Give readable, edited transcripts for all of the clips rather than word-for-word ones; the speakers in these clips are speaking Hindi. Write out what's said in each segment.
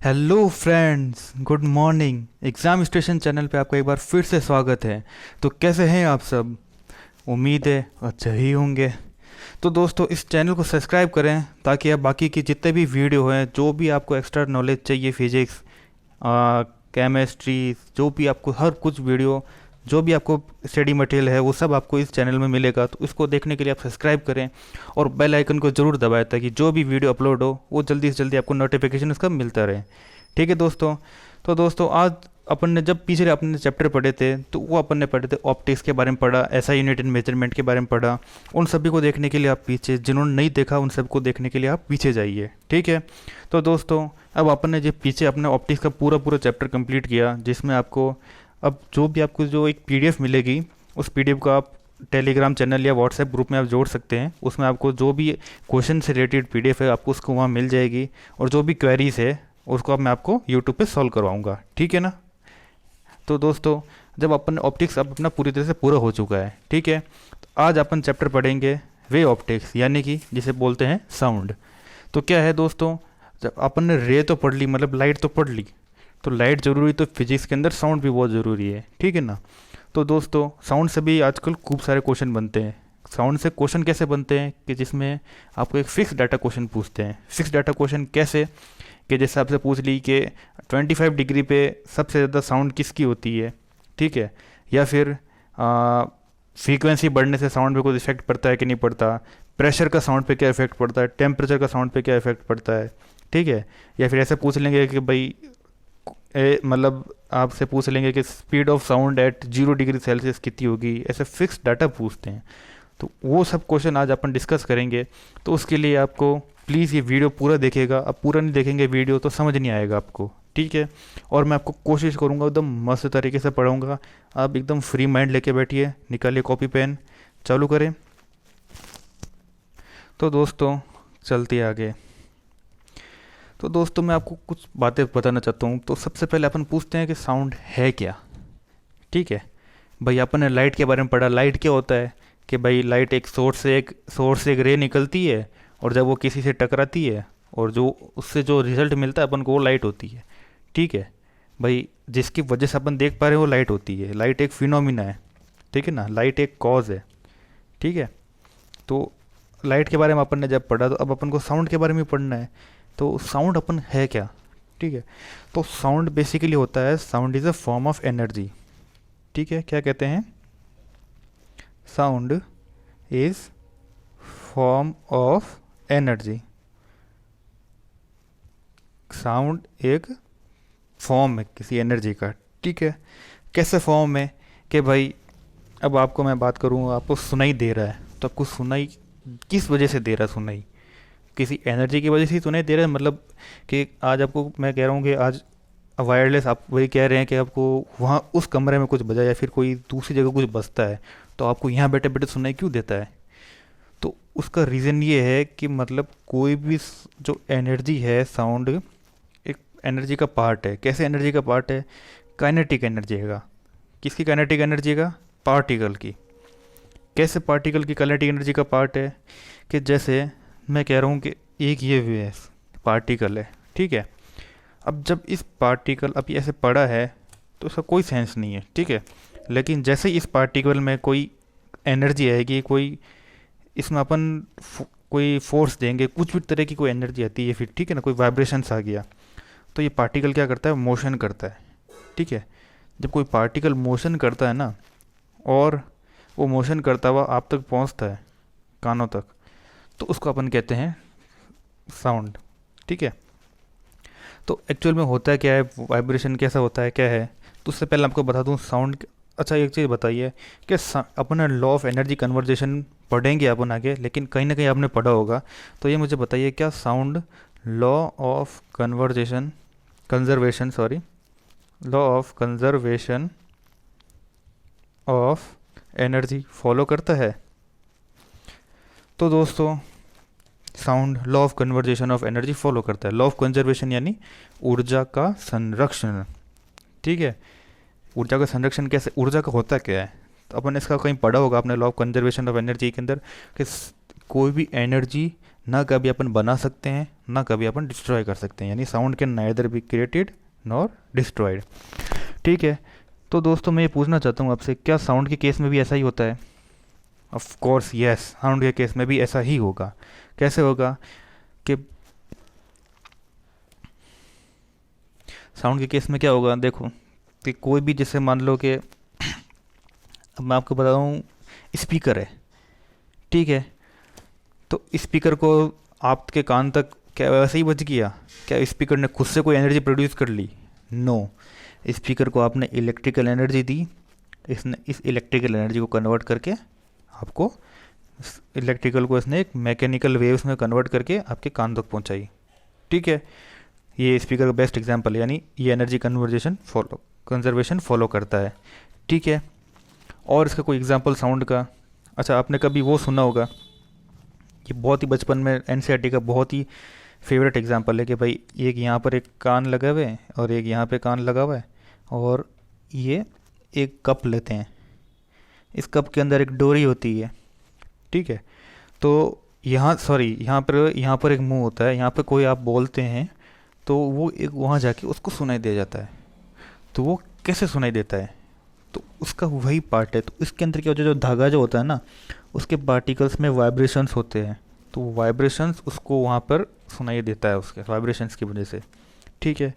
Hello friends, good morning. Exam station channel पे आपका एक बार फिर से स्वागत है। तो कैसे हैं आप सब? उम्मीद है अच्छे ही होंगे। तो दोस्तों, इस चैनल को सब्सक्राइब करें ताकि आप बाकी की जितने भी वीडियो हैं, जो भी आपको एक्स्ट्रा नॉलेज चाहिए, फिजिक्स, केमिस्ट्री, जो भी आपको हर कुछ वीडियो, जो भी आपको स्टडी मटेरियल है, वो सब आपको इस चैनल में मिलेगा। तो इसको देखने के लिए आप सब्सक्राइब करें और बेल आइकन को ज़रूर दबाएं ताकि जो भी वीडियो अपलोड हो वो जल्दी से जल्दी आपको नोटिफिकेशन उसका मिलता रहे। ठीक है दोस्तों। तो दोस्तों, आज अपन ने जब पीछे अपन ने चैप्टर पढ़े थे तो वो अपन ने पढ़े थे ऑप्टिक्स के बारे में पढ़ा, एसआई यूनिट एंड मेजरमेंट के बारे में पढ़ा। उन सभी को देखने के लिए आप पीछे, जिन्होंने नहीं देखा उन सबको देखने के लिए आप पीछे जाइए। ठीक है। तो दोस्तों, अब अपन ने जो पीछे अपने ऑप्टिक्स का पूरा पूरा चैप्टर कंप्लीट किया, जिसमें आपको अब जो भी आपको जो एक पीडीएफ मिलेगी, उस पीडीएफ को आप टेलीग्राम चैनल या व्हाट्सएप ग्रुप में आप जोड़ सकते हैं। उसमें आपको जो भी क्वेश्चन से रिलेटेड पीडीएफ है आपको उसको वहाँ मिल जाएगी, और जो भी क्वेरीज है उसको अब मैं आपको यूट्यूब पे सॉल्व करवाऊँगा। ठीक है ना। तो दोस्तों, जब अपन ऑप्टिक्स अब अपना पूरी तरह से पूरा हो चुका है, ठीक है, तो आज अपन चैप्टर पढ़ेंगे रे ऑप्टिक्स, यानी कि जिसे बोलते हैं साउंड। तो क्या है दोस्तों, जब अपन ने रे तो पढ़ ली, मतलब लाइट तो पढ़ ली, तो लाइट ज़रूरी, तो फिजिक्स के अंदर साउंड भी बहुत ज़रूरी है। ठीक है ना। तो दोस्तों, साउंड से भी आजकल खूब सारे क्वेश्चन बनते हैं। साउंड से क्वेश्चन कैसे बनते हैं कि जिसमें आपको एक फिक्स डाटा क्वेश्चन पूछते हैं। फिक्स डाटा क्वेश्चन कैसे, कि जैसे आपसे पूछ ली कि 25 डिग्री पे सबसे ज़्यादा साउंड किसकी होती है। ठीक है। या फिर फ्रीक्वेंसी बढ़ने से साउंड पे कोई इफेक्ट पड़ता है कि नहीं पड़ता, प्रेशर का साउंड पे क्या इफेक्ट पड़ता है, टेम्परेचर का साउंड पे क्या इफेक्ट पड़ता है। ठीक है। या फिर ऐसे पूछ लेंगे कि भाई मतलब आपसे पूछ लेंगे कि speed of sound eight 0 degree Celsius कितनी होगी। ऐसे फिक्स डाटा पूछते हैं। तो वो सब क्वेश्चन आज अपन डिस्कस करेंगे। तो उसके लिए आपको प्लीज़ ये वीडियो पूरा देखिएगा। आप पूरा नहीं देखेंगे वीडियो तो समझ नहीं आएगा आपको। ठीक है। और मैं आपको कोशिश करूँगा एकदम मस्त तरीके से पढ़ाऊँगा। आप एकदम फ्री माइंड लेके बैठिए, निकालिए कॉपी पेन, चालू करें। तो दोस्तों, चलते आगे। तो दोस्तों, मैं आपको कुछ बातें बताना चाहता हूँ। तो सबसे पहले अपन पूछते हैं कि साउंड है क्या। ठीक है। भाई अपन ने लाइट के बारे में पढ़ा। लाइट क्या होता है कि भाई लाइट एक सोर्स से एक रे निकलती है, और जब वो किसी से टकराती है और जो उससे जो रिजल्ट मिलता है अपन को, वो लाइट होती है। ठीक है। भाई जिसकी वजह से अपन देख पा रहे हैं वो लाइट होती है। लाइट एक फिनोमिना है। ठीक है ना। लाइट एक कॉज है। ठीक है। तो लाइट के बारे में अपन ने जब पढ़ा, तो अब अपन को साउंड के बारे में पढ़ना है। तो साउंड अपन है क्या। ठीक है। तो साउंड बेसिकली होता है, sound is a form of energy. ठीक है। क्या कहते हैं? Sound is form of energy. Sound एक फॉर्म है किसी एनर्जी का। ठीक है। कैसे फॉर्म है कि भाई, अब आपको मैं बात करूँ, आपको सुनाई दे रहा है, तो आपको सुनाई किस वजह से दे रहा है? सुनाई किसी एनर्जी की वजह से ही सुनाई दे रहा है। मतलब कि आज आपको मैं कह रहा हूँ कि आज वायरलेस, आप वही कह रहे हैं कि आपको वहाँ उस कमरे में कुछ बजा या फिर कोई दूसरी जगह कुछ बजता है, तो आपको यहाँ बैठे बैठे सुनाई क्यों देता है? तो उसका रीज़न ये है कि मतलब कोई भी जो एनर्जी है, साउंड एक एनर्जी का पार्ट है। कैसे एनर्जी का पार्ट है? काइनेटिक एनर्जी का। किसकी काइनेटिक एनर्जी का? पार्टिकल की। कैसे पार्टिकल की काइनेटिक एनर्जी का पार्ट है? कि जैसे मैं कह रहा हूँ कि एक ये वेव पार्टिकल है। ठीक है। अब जब इस पार्टिकल अभी ऐसे पड़ा है तो उसका कोई सेंस नहीं है। ठीक है। लेकिन जैसे ही इस पार्टिकल में कोई एनर्जी आएगी, कोई इसमें अपन कोई फोर्स देंगे, कुछ भी तरह की कोई एनर्जी आती है, फिर ठीक है ना, कोई वाइब्रेशंस आ गया, तो ये पार्टिकल क्या करता है? मोशन करता है। ठीक है। जब कोई पार्टिकल मोशन करता है ना, और वो मोशन करता हुआ आप तक पहुंचता है, कानों तक, तो उसको अपन कहते हैं साउंड। ठीक है। तो एक्चुअल में होता है क्या है, वाइब्रेशन कैसा होता है, क्या है? तो उससे पहले आपको बता दूं साउंड। अच्छा, एक चीज़ बताइए कि अपन लॉ ऑफ एनर्जी कन्वर्जेशन पढ़ेंगे अपन आगे, लेकिन कहीं ना कहीं आपने पढ़ा होगा। तो ये मुझे बताइए, क्या sound law of conservation law of conservation of energy follow करता है? तो दोस्तों, sound law of conversation of energy follow करता है। लॉ ऑफ कंजर्वेशन यानी ऊर्जा का संरक्षण। ठीक है। ऊर्जा का संरक्षण कैसे, ऊर्जा का होता क्या है? तो अपन इसका कहीं पढ़ा होगा आपने law of conservation of energy के अंदर कि कोई भी एनर्जी ना कभी अपन बना सकते हैं, ना कभी अपन डिस्ट्रॉय कर सकते हैं, यानी sound can neither be created nor destroyed. ठीक है। तो दोस्तों मैं ये पूछना चाहता हूँ आपसे, क्या साउंड के केस में भी ऐसा ही होता है? ऑफ कोर्स यस, साउंड के केस में भी ऐसा ही होगा। कैसे होगा कि साउंड के केस में क्या होगा, देखो कि कोई भी, जैसे मान लो कि अब मैं आपको बता रहा हूँ, स्पीकर है, ठीक है। तो स्पीकर को आपके कान तक क्या वैसे ही बज गया? क्या स्पीकर ने खुद से कोई एनर्जी प्रोड्यूस कर ली? नो। स्पीकर को आपने इलेक्ट्रिकल एनर्जी दी, इसने इस इलेक्ट्रिकल एनर्जी को कन्वर्ट करके आपको, इलेक्ट्रिकल को इसने एक मैकेनिकल वेव्स में कन्वर्ट करके आपके कान तक पहुंचाई। ठीक है। ये स्पीकर का बेस्ट एग्जांपल है, यानी ये एनर्जी कंजर्वेशन फॉलो करता है। ठीक है। और इसका कोई एग्जांपल साउंड का, अच्छा आपने कभी वो सुना होगा, ये बहुत ही बचपन में एनसीईआरटी का बहुत ही फेवरेट एग्जांपल है कि भाई एक यहाँ पर एक कान लगा हुआ है और एक यहाँ पे कान लगा हुआ है, और ये एक कप लेते हैं, इस कप के अंदर एक डोरी होती है। ठीक है। तो यहाँ पर एक मुंह होता है, यहाँ पे कोई आप बोलते हैं तो वो एक वहाँ जाके उसको सुनाई दे जाता है। तो वो कैसे सुनाई देता है? तो उसका वही पार्ट है। तो इसके अंदर क्या होता है, जो धागा जो होता है ना, उसके पार्टिकल्स में वाइब्रेशंस होते हैं, तो वाइब्रेशंस उसको वहाँ पर सुनाई देता है उसके वाइब्रेशंस की वजह से। ठीक है।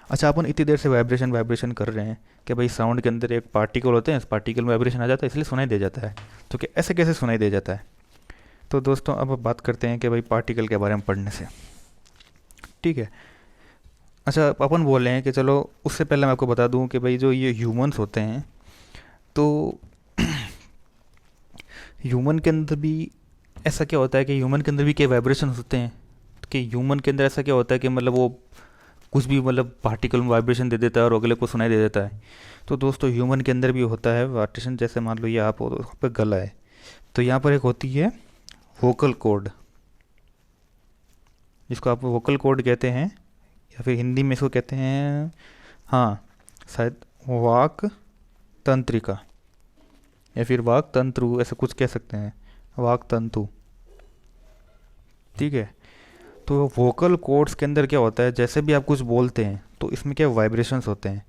अच्छा अपन इतनी देर से वाइब्रेशन वाइब्रेशन कर रहे हैं कि भाई साउंड के अंदर एक पार्टिकल होते हैं, इस पार्टिकल में वाइब्रेशन आ जाता है इसलिए सुनाई दे जाता है। तो क्या ऐसे कैसे सुनाई दे जाता है? तो दोस्तों अब बात करते हैं कि भाई पार्टिकल के बारे में पढ़ने से। ठीक है। अच्छा अपन बोल रहे हैं कि चलो, उससे पहले मैं आपको बता दूं कि भाई जो ये ह्यूमंस होते हैं, तो ह्यूमन के अंदर भी ऐसा क्या होता है कि ह्यूमन के अंदर भी क्या वाइब्रेशन होते हैं? कि ह्यूमन के अंदर ऐसा क्या होता है कि मतलब वो कुछ भी मतलब पार्टिकल में वाइब्रेशन दे देता है और अगले को सुनाई दे देता है। तो दोस्तों ह्यूमन के अंदर भी होता है वाइब्रेशन। जैसे मान लो ये आप हो, तो यहाँ पे गला है, तो यहाँ पर एक होती है वोकल कॉर्ड, जिसको आप वोकल कॉर्ड कहते हैं, या फिर हिंदी में इसको कहते हैं, हाँ शायद वाक तंत्रिका, या फिर वाक तंत्रु, ऐसा कुछ कह सकते हैं, वाक तंतु। ठीक है। तो वोकल कॉर्ड्स के अंदर क्या होता है, जैसे भी आप कुछ बोलते हैं तो इसमें क्या वाइब्रेशंस होते हैं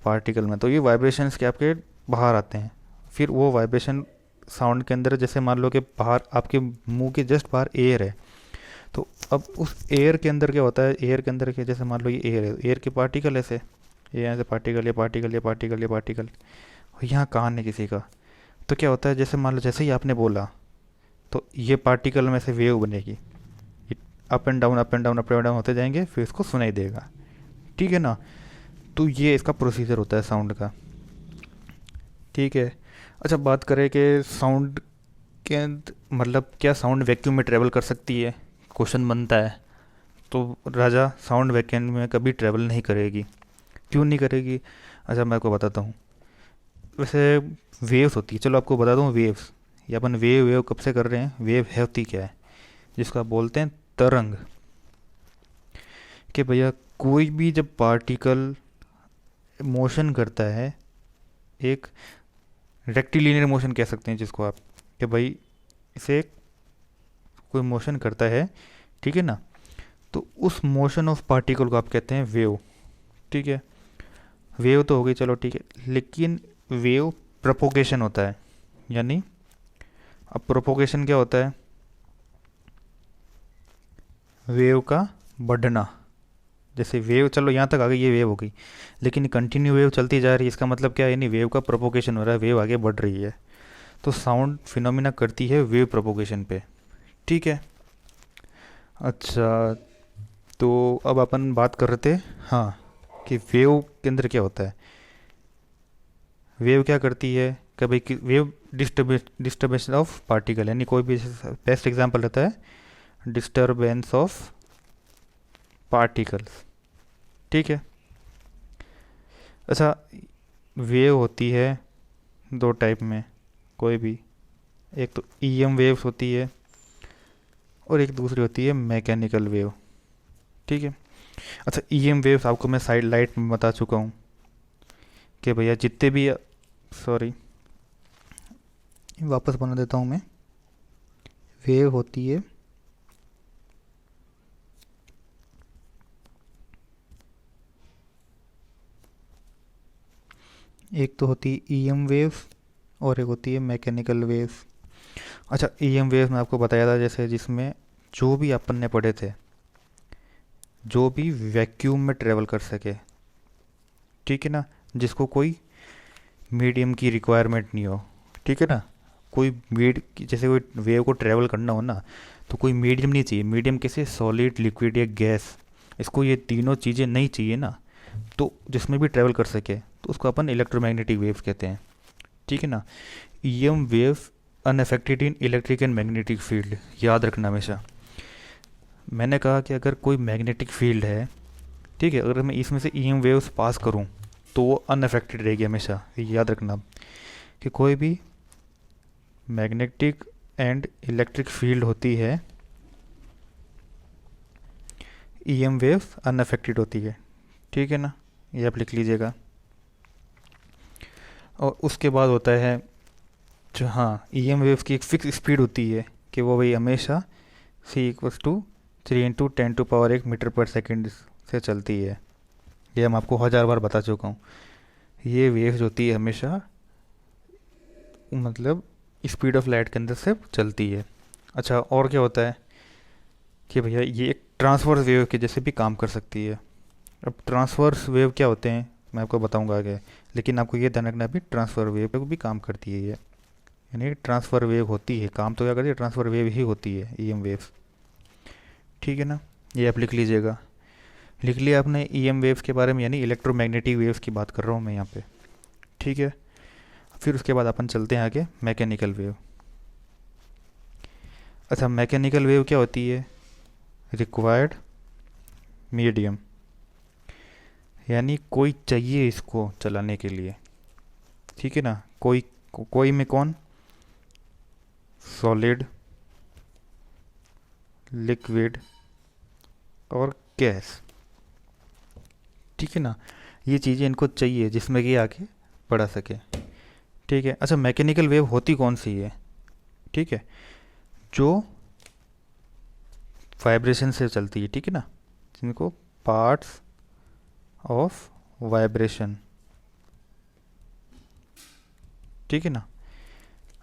पार्टिकल में, तो ये वाइब्रेशंस के आपके बाहर आते हैं। फिर वो वाइब्रेशन साउंड के अंदर, जैसे मान लो कि बाहर आपके मुंह के जस्ट बाहर एयर है, तो अब उस एयर के अंदर क्या होता है, एयर के अंदर के जैसे मान लो ये एयर है, एयर के पार्टिकल ऐसे, ये यहाँ से पार्टिकल, ये पार्टिकल, ये पार्टिकल, ये पार्टिकल, यहाँ कान है किसी का, तो क्या होता है, जैसे मान लो जैसे ही आपने बोला तो ये पार्टिकल में से वेव बनेगी, up and down up and down up and down होते जाएंगे, फिर इसको सुनाई देगा। ठीक है ना। तो ये इसका प्रोसीजर होता है साउंड का। ठीक है। अच्छा बात करें कि साउंड के मतलब क्या साउंड वैक्यूम में ट्रेवल कर सकती है, क्वेश्चन बनता है। तो राजा, साउंड वैक्यूम में कभी ट्रेवल नहीं करेगी। क्यों नहीं करेगी? अच्छा मैं आपको बताता हूँ। वैसे वेव्स होती है, चलो आपको बता दूँ वेव्स, ये अपन वेव वेव कब से कर रहे हैं, वेव है होती क्या है, जिसको आप बोलते हैं तरंग। कि भैया कोई भी जब पार्टिकल मोशन करता है, एक रेक्टिलिनियर मोशन कह सकते हैं जिसको आप, कि भाई इसे कोई मोशन करता है, ठीक है ना, तो उस मोशन ऑफ पार्टिकल को आप कहते हैं वेव। ठीक है। वेव तो हो गई, चलो ठीक है, लेकिन वेव प्रोपोगेशन होता है, यानी अब प्रोपोगेशन क्या होता है, वेव का बढ़ना। जैसे वेव, चलो यहाँ तक आ गई, ये वेव हो गई, लेकिन कंटिन्यू वेव चलती जा रही है, इसका मतलब क्या है, यानी वेव का प्रोपोगेशन हो रहा है, वेव आगे बढ़ रही है। तो साउंड फिनोमिना करती है वेव प्रोपोगेशन पे। ठीक है। अच्छा तो अब अपन बात कर रहे थे, हाँ, कि वेव के अंदर क्या होता है। वेव क्या करती है, कभी वेव डिस्टर्बेंस ऑफ पार्टिकल, यानी कोई भी, बेस्ट एग्जांपल रहता है डिस्टर्बेंस ऑफ पार्टिकल्स। ठीक है। अच्छा वेव होती है दो टाइप में, कोई भी, एक तो ईएम वेव्स होती है और एक दूसरी होती है मैकेनिकल वेव। ठीक है। अच्छा ईएम वेव्स आपको मैं साइड लाइट में बता चुका हूँ कि भैया जितने भी, सॉरी वापस बना देता हूँ मैं, वेव होती है एक तो होती है ईएम वेव्स और एक होती है मैकेनिकल वेव्स। अच्छा, ईएम वेव्स मैं आपको बताया था जैसे, जिसमें जो भी अपन ने पढ़े थे, जो भी वैक्यूम में ट्रेवल कर सके, ठीक है ना, जिसको कोई मीडियम की रिक्वायरमेंट नहीं हो, ठीक है ना, कोई जैसे कोई वेव को ट्रेवल करना हो ना, तो कोई मीडियम नहीं चाहिए। मीडियम कैसे, सॉलिड, लिक्विड या गैस, इसको ये तीनों चीज़ें नहीं चाहिए ना, तो जिसमें भी ट्रेवल कर सके तो उसको अपन इलेक्ट्रोमैग्नेटिक वेव्स कहते हैं, ठीक है ना। EM waves unaffected in electric and magnetic field, याद रखना हमेशा। मैंने कहा कि अगर कोई मैग्नेटिक फील्ड है, ठीक है, अगर मैं इसमें से ईएम वेव्स पास करूं तो वो अनअफेक्टेड रहेगी हमेशा, याद रखना कि कोई भी मैग्नेटिक एंड इलेक्ट्रिक फील्ड होती है, ईएम वेव्स अनअफेक्टेड होती है, ठीक है ना, ये आप लिख लीजिएगा। और उसके बाद होता है जो, हाँ, ईएम वेव्स की एक फिक्स स्पीड होती है कि वो भाई हमेशा C = 3 × 10⁻⁸ मीटर पर सेकेंड से चलती है। ये हम आपको 1000 बार बता चुका हूँ। ये वेव्स होती है हमेशा, मतलब स्पीड ऑफ लाइट के अंदर से चलती है। अच्छा, और क्या होता है कि भैया ये एक ट्रांसवर्स वेव के जैसे भी काम कर सकती है। अब ट्रांसवर्स वेव क्या होते हैं मैं आपको बताऊंगा आगे, लेकिन आपको ये ध्यान रखना भी ट्रांसफर वेव को भी काम करती है ये, यानी ट्रांसफ़र वेव होती है, काम तो क्या करती है, ट्रांसफ़र वेव ही होती है ईएम वेव्स, ठीक है ना। ये आप लिख लीजिएगा। लिख लिया आपने ईएम वेव्स के बारे में, यानी इलेक्ट्रोमैग्नेटिक वेव्स की बात कर रहा हूँ मैं यहाँ पे, ठीक है। फिर उसके बाद अपन चलते हैं आगे, मैकेनिकल वेव। अच्छा, मैकेनिकल वेव क्या होती है, रिक्वायर्ड मीडियम, यानी कोई चाहिए इसको चलाने के लिए, ठीक है ना। कोई में कौन, सॉलिड, लिक्विड और गैस, ठीक है ना, ये चीज़ें इनको चाहिए जिसमें कि आगे बढ़ा सके, ठीक है। अच्छा, मैकेनिकल वेव होती कौन सी है, ठीक है, जो वाइब्रेशन से चलती है, ठीक है ना, जिनको पार्ट्स ऑफ वाइब्रेशन, ठीक है ना।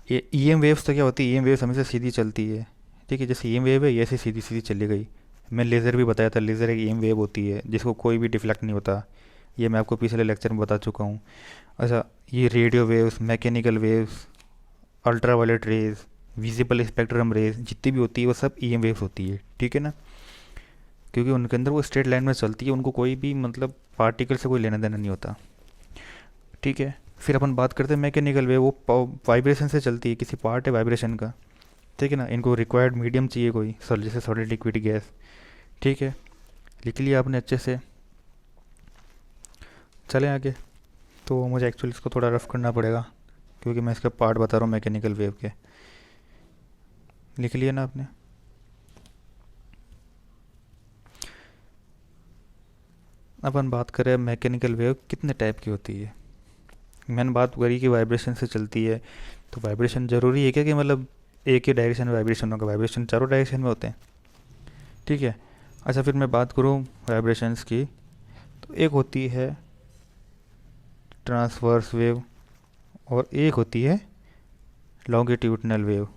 ये ईएम वेव्स तो क्या होती है, ईएम वेव्स हमेशा सीधी चलती है, ठीक है, जैसे ईएम वेव है ये ऐसे सीधी सीधी चली गई। मैं लेज़र भी बताया था, लेज़र एक ईएम वेव होती है जिसको कोई भी डिफ्लेक्ट नहीं होता, ये मैं आपको पिछले लेक्चर में बता चुका हूँ। अच्छा, ये radio waves, mechanical waves, ultraviolet rays, visible spectrum rays, जितनी भी होती है वो सब ईएम वेव्स होती है, ठीक है ना, क्योंकि उनके अंदर वो स्ट्रेट लाइन में चलती है, उनको कोई भी मतलब पार्टिकल से कोई लेना देना नहीं होता, ठीक है। फिर अपन बात करते हैं मैकेनिकल वेव, वो वाइब्रेशन से चलती है, किसी पार्ट है वाइब्रेशन का, ठीक है ना। इनको रिक्वायर्ड मीडियम चाहिए कोई, जैसे सॉलिड, लिक्विड, गैस, ठीक है। लिख लिया आपने अच्छे से। चलें आगे। तो मुझे एक्चुअली इसको थोड़ा रफ करना पड़ेगा क्योंकि मैं इसका पार्ट बता रहा हूँ मैकेनिकल वेव के। लिख लिया ना आपने। अपन बात करें मैकेनिकल वेव कितने टाइप की होती है। मैंने बात करी कि वाइब्रेशन से चलती है, तो वाइब्रेशन ज़रूरी है क्या कि मतलब एक ही डायरेक्शन में वाइब्रेशन होगा, वाइब्रेशन चारों डायरेक्शन में होते हैं, ठीक है। अच्छा, फिर मैं बात करूँ वाइब्रेशंस की, तो एक होती है ट्रांसवर्स वेव और एक होती है लॉन्गिट्यूडनल वेव।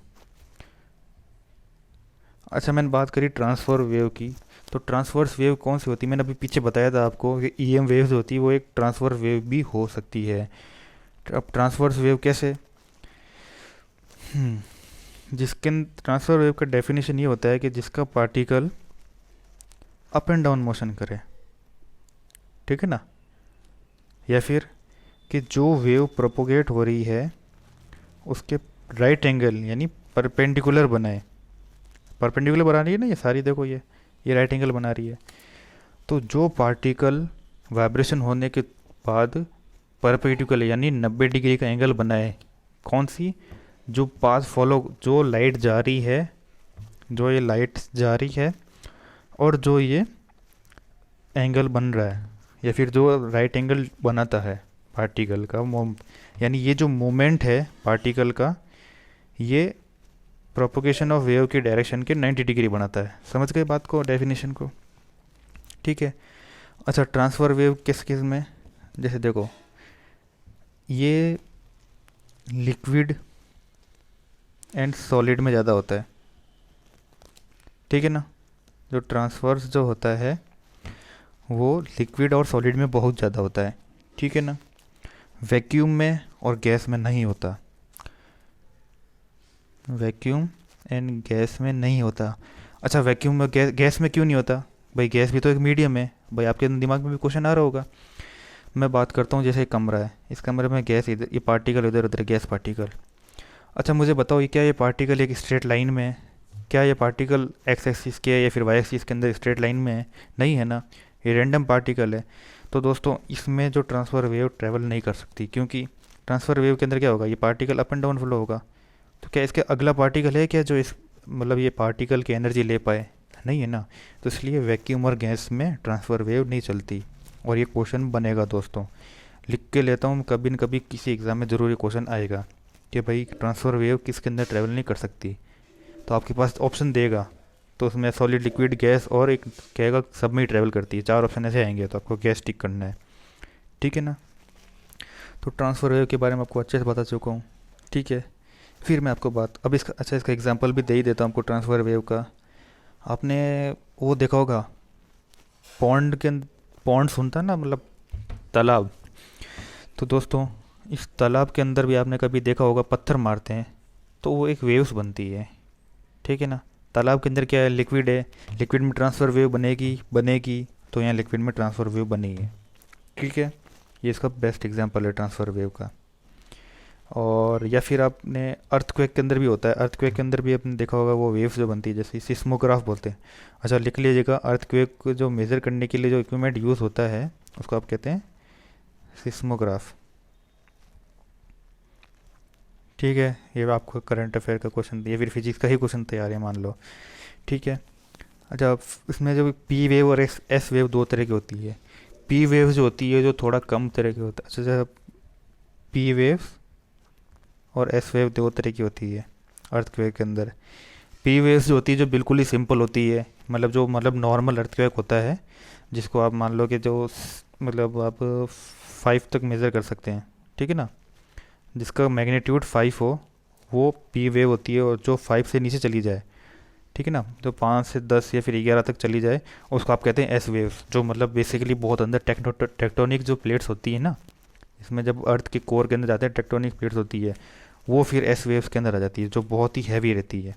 अच्छा, मैंने बात करी ट्रांसफर वेव की, तो ट्रांसवर्स वेव कौन सी होती है, मैंने अभी पीछे बताया था आपको कि ईएम वेव्स होती है, वो एक ट्रांसफर वेव भी हो सकती है। अब ट्रांसवर्स वेव कैसे, जिसके ट्रांसफर वेव का डेफिनेशन ये होता है कि जिसका particle up and down motion करे, ठीक है ना, या फिर कि जो वेव प्रोपोगेट हो रही है उसके राइट एंगल यानी परपेंडिकुलर बनाए। परपेंडिकुलर बना रही है ना ये सारी, देखो ये राइट एंगल बना रही है। तो जो पार्टिकल वाइब्रेशन होने के बाद परपेंडिकुलर यानी 90 डिग्री का एंगल बनाए, कौन सी, जो पास फॉलो, जो लाइट जा रही है, जो ये लाइट जा रही है और जो ये एंगल बन रहा है, या फिर जो राइट एंगल बनाता है पार्टिकल का, यानी ये जो मोमेंट है पार्टिकल का, ये प्रोपोगेशन ऑफ वेव की डायरेक्शन के 90 डिग्री बनाता है। समझ गए बात को, डेफिनेशन को, ठीक है। अच्छा, ट्रांसफ़र वेव किस किस में, जैसे देखो ये लिक्विड एंड सॉलिड में ज़्यादा होता है, ठीक है ना। जो ट्रांसफर्स जो होता है वो लिक्विड और सॉलिड में बहुत ज़्यादा होता है, ठीक है ना। वैक्यूम में और गैस में नहीं होता, वैक्यूम एंड गैस में नहीं होता। अच्छा, वैक्यूम में गैस में क्यों नहीं होता भाई? गैस भी तो एक मीडियम है भाई, आपके दिमाग में भी क्वेश्चन आ रहा होगा। मैं बात करता हूँ, जैसे एक कमरा है, इस कमरे में गैस इधर, ये पार्टिकल इधर उधर, गैस पार्टिकल। अच्छा मुझे बताओ, ये क्या ये पार्टिकल एक स्ट्रेट लाइन में है? क्या ये पार्टिकल एक्स एक्सिस के या फिर वाई एक्सिस के अंदर स्ट्रेट लाइन में है? नहीं है ना, ये रैंडम पार्टिकल है। तो दोस्तों इसमें जो ट्रांसफ़र वेव ट्रैवल नहीं कर सकती, क्योंकि ट्रांसफ़र वेव के अंदर क्या होगा, ये particle up and down flow होगा। तो क्या इसके अगला पार्टिकल है क्या जो इस मतलब ये पार्टिकल की एनर्जी ले पाए? नहीं है ना। तो इसलिए वैक्यूम और गैस में ट्रांसफ़र वेव नहीं चलती। और ये क्वेश्चन बनेगा दोस्तों, लिख के लेता हूँ, कभी न कभी किसी एग्ज़ाम में ज़रूर ये क्वेश्चन आएगा कि भाई ट्रांसफ़र वेव किसके अंदर ट्रैवल नहीं कर सकती। तो आपके पास ऑप्शन देगा, तो उसमें सॉलिड, लिक्विड, गैस और एक कहेगा सब में ही ट्रैवल करती है। 4 ऑप्शन ऐसे आएंगे, तो आपको गैस टिक करना है, ठीक है ना। तो ट्रांसफ़र वेव के बारे में आपको अच्छे से बता चुका हूँ, ठीक है। फिर मैं आपको बात अब इसका अच्छा इसका एग्जांपल भी दे ही देता हूँ आपको ट्रांसफ़र वेव का। आपने वो देखा होगा पॉन्ड के पॉन्ड सुनता है ना, मतलब तालाब। तो दोस्तों इस तालाब के अंदर भी आपने कभी देखा होगा पत्थर मारते हैं तो वो एक वेव्स बनती है, ठीक है ना। तालाब के अंदर क्या है, लिक्विड है, लिक्विड में ट्रांसफ़र वेव बनेगी, तो यहाँ लिक्विड में ट्रांसफ़र वेव बनी है, ठीक है। ये इसका बेस्ट एग्जांपल है ट्रांसफ़र वेव का। और या फिर आपने अर्थक्वेक के अंदर भी होता है, अर्थक्वेक के अंदर भी आपने देखा होगा वो वेव्स जो बनती है, जैसे सिस्मोग्राफ बोलते हैं। अच्छा लिख लीजिएगा, अर्थक्वेक को जो मेज़र करने के लिए जो इक्विपमेंट यूज़ होता है उसको आप कहते हैं सिस्मोग्राफ, ठीक है। ये आपको करंट अफेयर का क्वेश्चन या फिर फिजिक्स का ही क्वेश्चन तैयार है मान लो, ठीक है। अच्छा इसमें जो पी वेव और एस वेव दो तरह की होती है। पी वेव जो होती है जो थोड़ा कम तरह की होता है, अच्छा पी वेव और एस वेव दो तरह की होती है अर्थक्वेक के अंदर। पी वेव्स जो होती है जो बिल्कुल ही सिंपल होती है, मतलब नॉर्मल अर्थक्वेक होता है, जिसको आप मान लो कि जो मतलब आप 5 तक मेज़र कर सकते हैं, ठीक है ना। जिसका मैग्नीट्यूड 5 हो वो पी वेव होती है, और जो 5 से नीचे चली जाए, ठीक है ना, जो 5 से 10 या फिर 11 तक चली जाए उसको आप कहते हैं एस वेव्स। जो मतलब बेसिकली बहुत अंदर टेक्टोनिक जो प्लेट्स होती है ना, इसमें जब अर्थ के कोर के अंदर जाते हैं टेक्टोनिक प्लेट्स होती है, वो फिर एस वेव्स के अंदर आ जाती है, जो बहुत ही हैवी रहती है।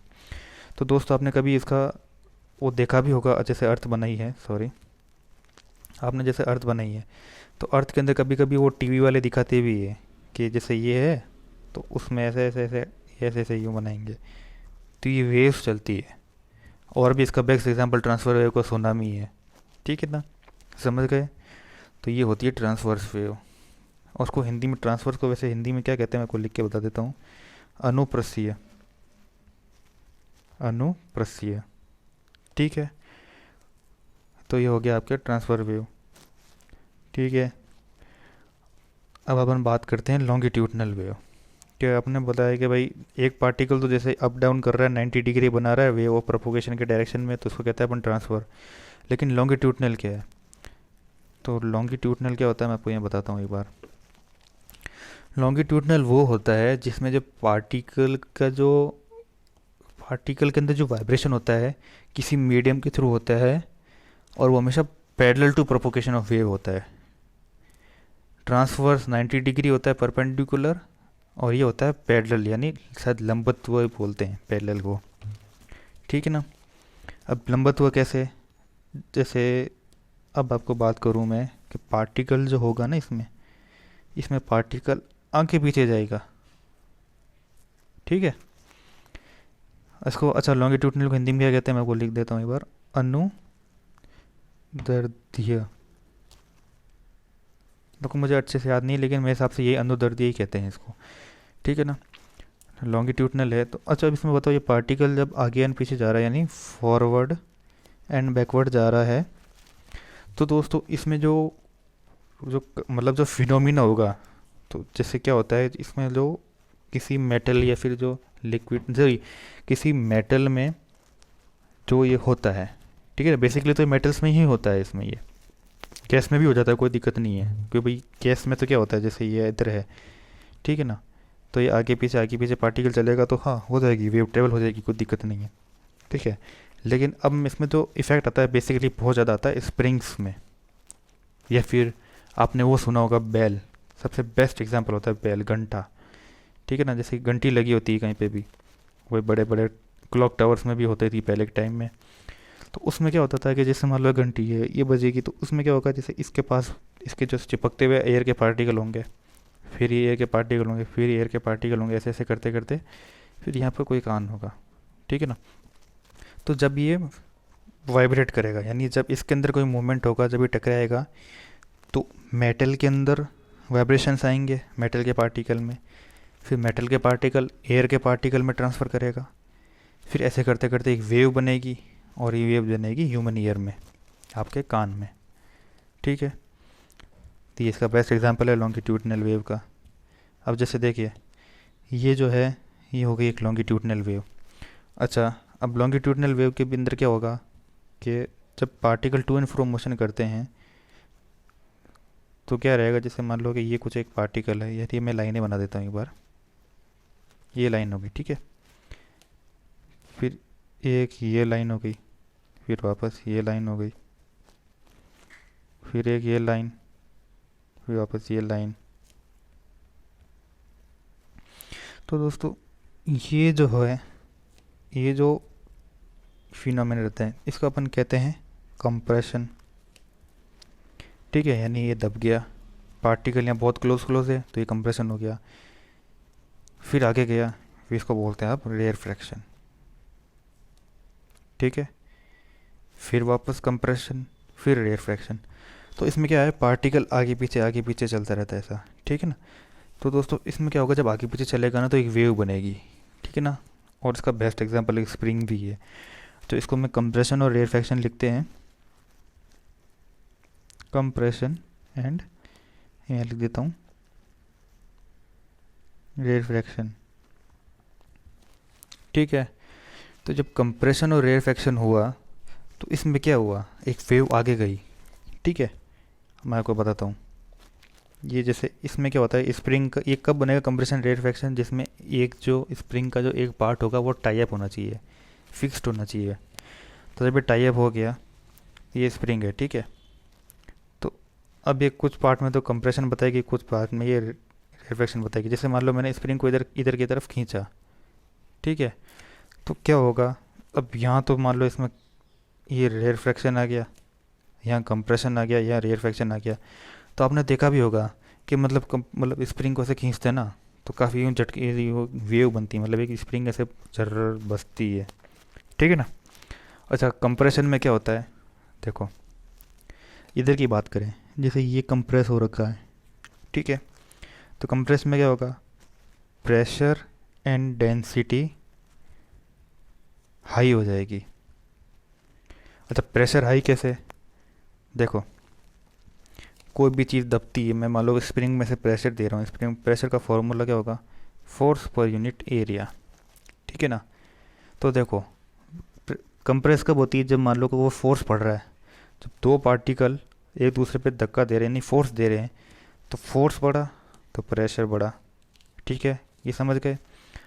तो दोस्तों आपने कभी इसका वो देखा भी होगा, जैसे अर्थ बनाई है, सॉरी, आपने जैसे अर्थ बनाई है तो अर्थ के अंदर कभी कभी वो टीवी वाले दिखाते भी है कि जैसे ये है तो उसमें ऐसे ऐसे ऐसे ऐसे ऐसे यूँ बनाएंगे, तो ये वेव्स चलती है। और भी इसका बेस्ट एग्जांपल ट्रांसफर वेव का सुनामी है, ठीक है ना, समझ गए। तो ये होती है ट्रांसवर्स वेव, और उसको हिंदी में ट्रांसवर्स को वैसे हिंदी में क्या कहते हैं मैं आपको लिख के बता देता हूँ, अनुप्रस्थीय, अनुप्रस्थीय, ठीक है। तो ये हो गया आपके ट्रांसफर वेव, ठीक है। अब अपन बात करते हैं लॉन्गिट्यूडनल वेव। क्या आपने बताया कि भाई एक पार्टिकल तो जैसे अप डाउन कर रहा है 90 डिग्री बना रहा है वेव ऑफ प्रोपोगेशन के डायरेक्शन में, तो उसको कहते हैं अपन ट्रांसफ़र। लेकिन लॉन्गिट्यूडनल क्या है? तो लॉन्गिट्यूडनल क्या होता है मैं आपको यहाँ बताता हूँ एक बार। लॉन्गिट्यूडनल वो होता है जिसमें जो पार्टिकल के अंदर जो वाइब्रेशन होता है किसी मीडियम के थ्रू होता है, और वो हमेशा parallel to propagation of wave होता है। ट्रांसवर्स 90 डिग्री होता है परपेंडिकुलर, और ये होता है पैरेलल, यानी शायद लंबत्व बोलते हैं पैरेलल को, ठीक है ना। अब लंबत्व कैसे, जैसे अब आपको बात करूँ मैं कि पार्टिकल जो होगा ना इसमें पार्टिकल आगे पीछे जाएगा, ठीक है। इसको अच्छा लॉन्गिट्यूडनल को हिंदी में क्या कहते हैं मैं आपको लिख देता हूँ एक बार, अनुदैर्ध्य। देखो मुझे अच्छे से याद नहीं, लेकिन मेरे हिसाब से ये अनुदैर्ध्य ही कहते हैं इसको, ठीक है ना। लॉन्गिट्यूडनल है तो अच्छा अब इसमें बताओ, ये पार्टिकल जब आगे एंड पीछे जा रहा है यानी फॉरवर्ड एंड बैकवर्ड जा रहा है, तो दोस्तों इसमें जो जो मतलब जो फिनोमिना होगा, तो जैसे क्या होता है इसमें जो किसी मेटल या फिर जो लिक्विड जो किसी मेटल में जो ये होता है, ठीक है, बेसिकली तो मेटल्स में ही होता है, इसमें ये गैस में भी हो जाता है, कोई दिक्कत नहीं है। क्योंकि भाई गैस में तो क्या होता है, जैसे ये इधर है ठीक है ना। तो ये आगे पीछे पार्टिकल चलेगा तो हाँ हो जाएगी, वेव ट्रेवल हो जाएगी, कोई दिक्कत नहीं है, ठीक है। लेकिन अब इसमें जो इफ़ेक्ट आता है बेसिकली बहुत ज़्यादा आता है स्प्रिंग्स में, या फिर आपने वो सुना होगा बेल, सबसे बेस्ट एग्जांपल होता है बेल, घंटा, ठीक है ना। जैसे घंटी लगी होती है कहीं पे भी, वही बड़े बड़े क्लॉक टावर्स में भी होती थी पहले के टाइम में। तो उसमें क्या होता था कि जैसे मान लो घंटी है ये बजेगी, तो उसमें क्या होगा, जैसे इसके पास इसके जो चिपकते हुए एयर के पार्टिकल होंगे, फिर ये एयर के पार्टिकल होंगे, फिर एयर के पार्टिकल होंगे, ऐसे ऐसे करते करते फिर यहाँ पर कोई कान होगा, ठीक है ना। तो जब ये वाइब्रेट करेगा, यानी जब इसके अंदर कोई मूवमेंट होगा, जब ये टकराएगा, तो मेटल के अंदर वाइब्रेशंस आएंगे मेटल के पार्टिकल में, फिर मेटल के पार्टिकल एयर के पार्टिकल में ट्रांसफ़र करेगा, फिर ऐसे करते करते एक वेव बनेगी, और ये वेव बनेगी ह्यूमन ईयर में, आपके कान में, ठीक है। तो ये इसका बेस्ट एग्जांपल है लॉन्गिट्यूडनल वेव का। अब जैसे देखिए ये जो है ये हो गई एक लॉन्गिट्यूडनल वेव। अच्छा, अब लॉन्गिट्यूडनल वेव के भी अंदर क्या होगा कि जब particle to and fro motion करते हैं तो क्या रहेगा, जैसे मान लो कि ये कुछ एक पार्टिकल है, यार ये मैं लाइनें बना देता हूँ एक बार, ये लाइन होगी, ठीक है, फिर एक ये लाइन हो गई, फिर वापस ये लाइन हो गई, फिर एक ये लाइन, फिर वापस ये लाइन। तो दोस्तों ये जो है, ये जो फिनोमेना रहते हैं इसको अपन कहते हैं कंप्रेशन, ठीक है। यानी ये दब गया, पार्टिकल यहाँ बहुत क्लोज क्लोज है तो ये कंप्रेशन हो गया, फिर आगे गया, फिर इसको बोलते हैं आप रेयर फ्रैक्शन, ठीक है, फिर वापस कंप्रेशन, फिर रेयर फ्रैक्शन। तो इसमें क्या है, पार्टिकल आगे पीछे चलता रहता है ऐसा, ठीक है ना। तो दोस्तों इसमें क्या होगा, जब आगे पीछे चलेगा ना तो एक वेव बनेगी, ठीक है ना। और इसका बेस्ट एग्जांपल एक स्प्रिंग भी है, तो इसको मैं कंप्रेशन और रेयर फ्रैक्शन लिखते हैं, कंप्रेशन एंड यहाँ लिख देता हूँ रेयर फ्रैक्शन, ठीक है। तो जब कंप्रेशन और रेयर फ्रैक्शन हुआ तो इसमें क्या हुआ, एक वेव आगे गई, ठीक है। मैं आपको बताता हूँ, ये जैसे इसमें क्या होता है, स्प्रिंग का ये कब बनेगा कंप्रेशन रेयर फ्रैक्शन, जिसमें एक जो स्प्रिंग का जो एक पार्ट होगा वो टाई अप होना चाहिए, फिक्स्ड होना चाहिए। तो जब ये टाई अप हो गया, ये स्प्रिंग है, ठीक है। तो अब ये कुछ पार्ट में तो कंप्रेशन बताएगी, कुछ पार्ट में ये रेयर फ्रैक्शन बताएगी। जैसे मान लो मैंने स्प्रिंग को इधर की तरफ खींचा, ठीक है, तो क्या होगा, अब यहाँ तो मान लो इसमें ये रेयर फ्रैक्शन आ गया, यहाँ कंप्रेशन आ गया, यहाँ रेयर फ्रैक्शन आ गया। तो आपने देखा भी होगा कि मतलब स्प्रिंग को ऐसे खींचते हैं ना तो काफ़ी यूँ झटके वेव बनती है, मतलब एक स्प्रिंग ऐसे जर्र बसती है, ठीक है ना। अच्छा, कंप्रेशन में क्या होता है, देखो इधर की बात करें, जैसे ये कंप्रेस हो रखा है, ठीक है। तो कंप्रेस में क्या होगा, प्रेशर एंड डेंसिटी हाई हो जाएगी। अच्छा, प्रेशर हाई कैसे, देखो कोई भी चीज़ दबती है, मैं मान लो स्प्रिंग में से प्रेशर दे रहा हूँ, स्प्रिंग प्रेशर का फॉर्मूला क्या होगा, फोर्स पर यूनिट एरिया, ठीक है ना। तो देखो कंप्रेस कब होती है, जब मान लो कि वो फोर्स पड़ रहा है, जब दो पार्टिकल एक दूसरे पे धक्का दे रहे हैं, यानी फोर्स दे रहे हैं, तो फोर्स बढ़ा तो प्रेशर बढ़ा, ठीक है, ये समझ गए।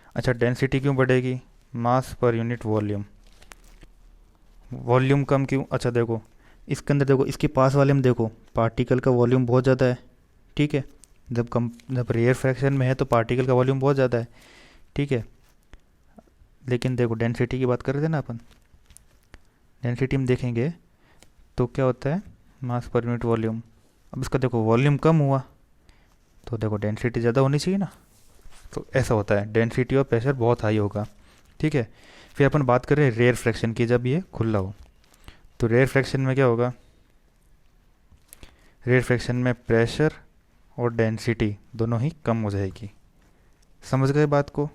अच्छा, डेंसिटी क्यों बढ़ेगी, मास पर यूनिट वॉल्यूम, वॉल्यूम कम क्यों, अच्छा देखो इसके अंदर देखो, इसके पास वाले में देखो पार्टिकल का वॉल्यूम बहुत ज़्यादा है, ठीक है। जब रेयर फ्रैक्शन में है तो पार्टिकल का वॉल्यूम बहुत ज़्यादा है, ठीक है। लेकिन देखो डेंसिटी की बात कर रहे थे ना अपन, डेंसिटी में देखेंगे तो क्या होता है, मास पर यूनिट वॉल्यूम। अब इसका देखो वॉल्यूम कम हुआ तो देखो डेंसिटी ज़्यादा होनी चाहिए ना, तो ऐसा होता है, डेंसिटी और प्रेशर बहुत हाई होगा, ठीक है। फिर अपन बात कर रहे हैं रेयर फ्रैक्शन की, जब ये खुला हो तो रेयर फ्रैक्शन में क्या होगा, रेयर फ्रैक्शन में प्रेशर और डेंसिटी दोनों ही कम हो जाएगी। समझ गए बात को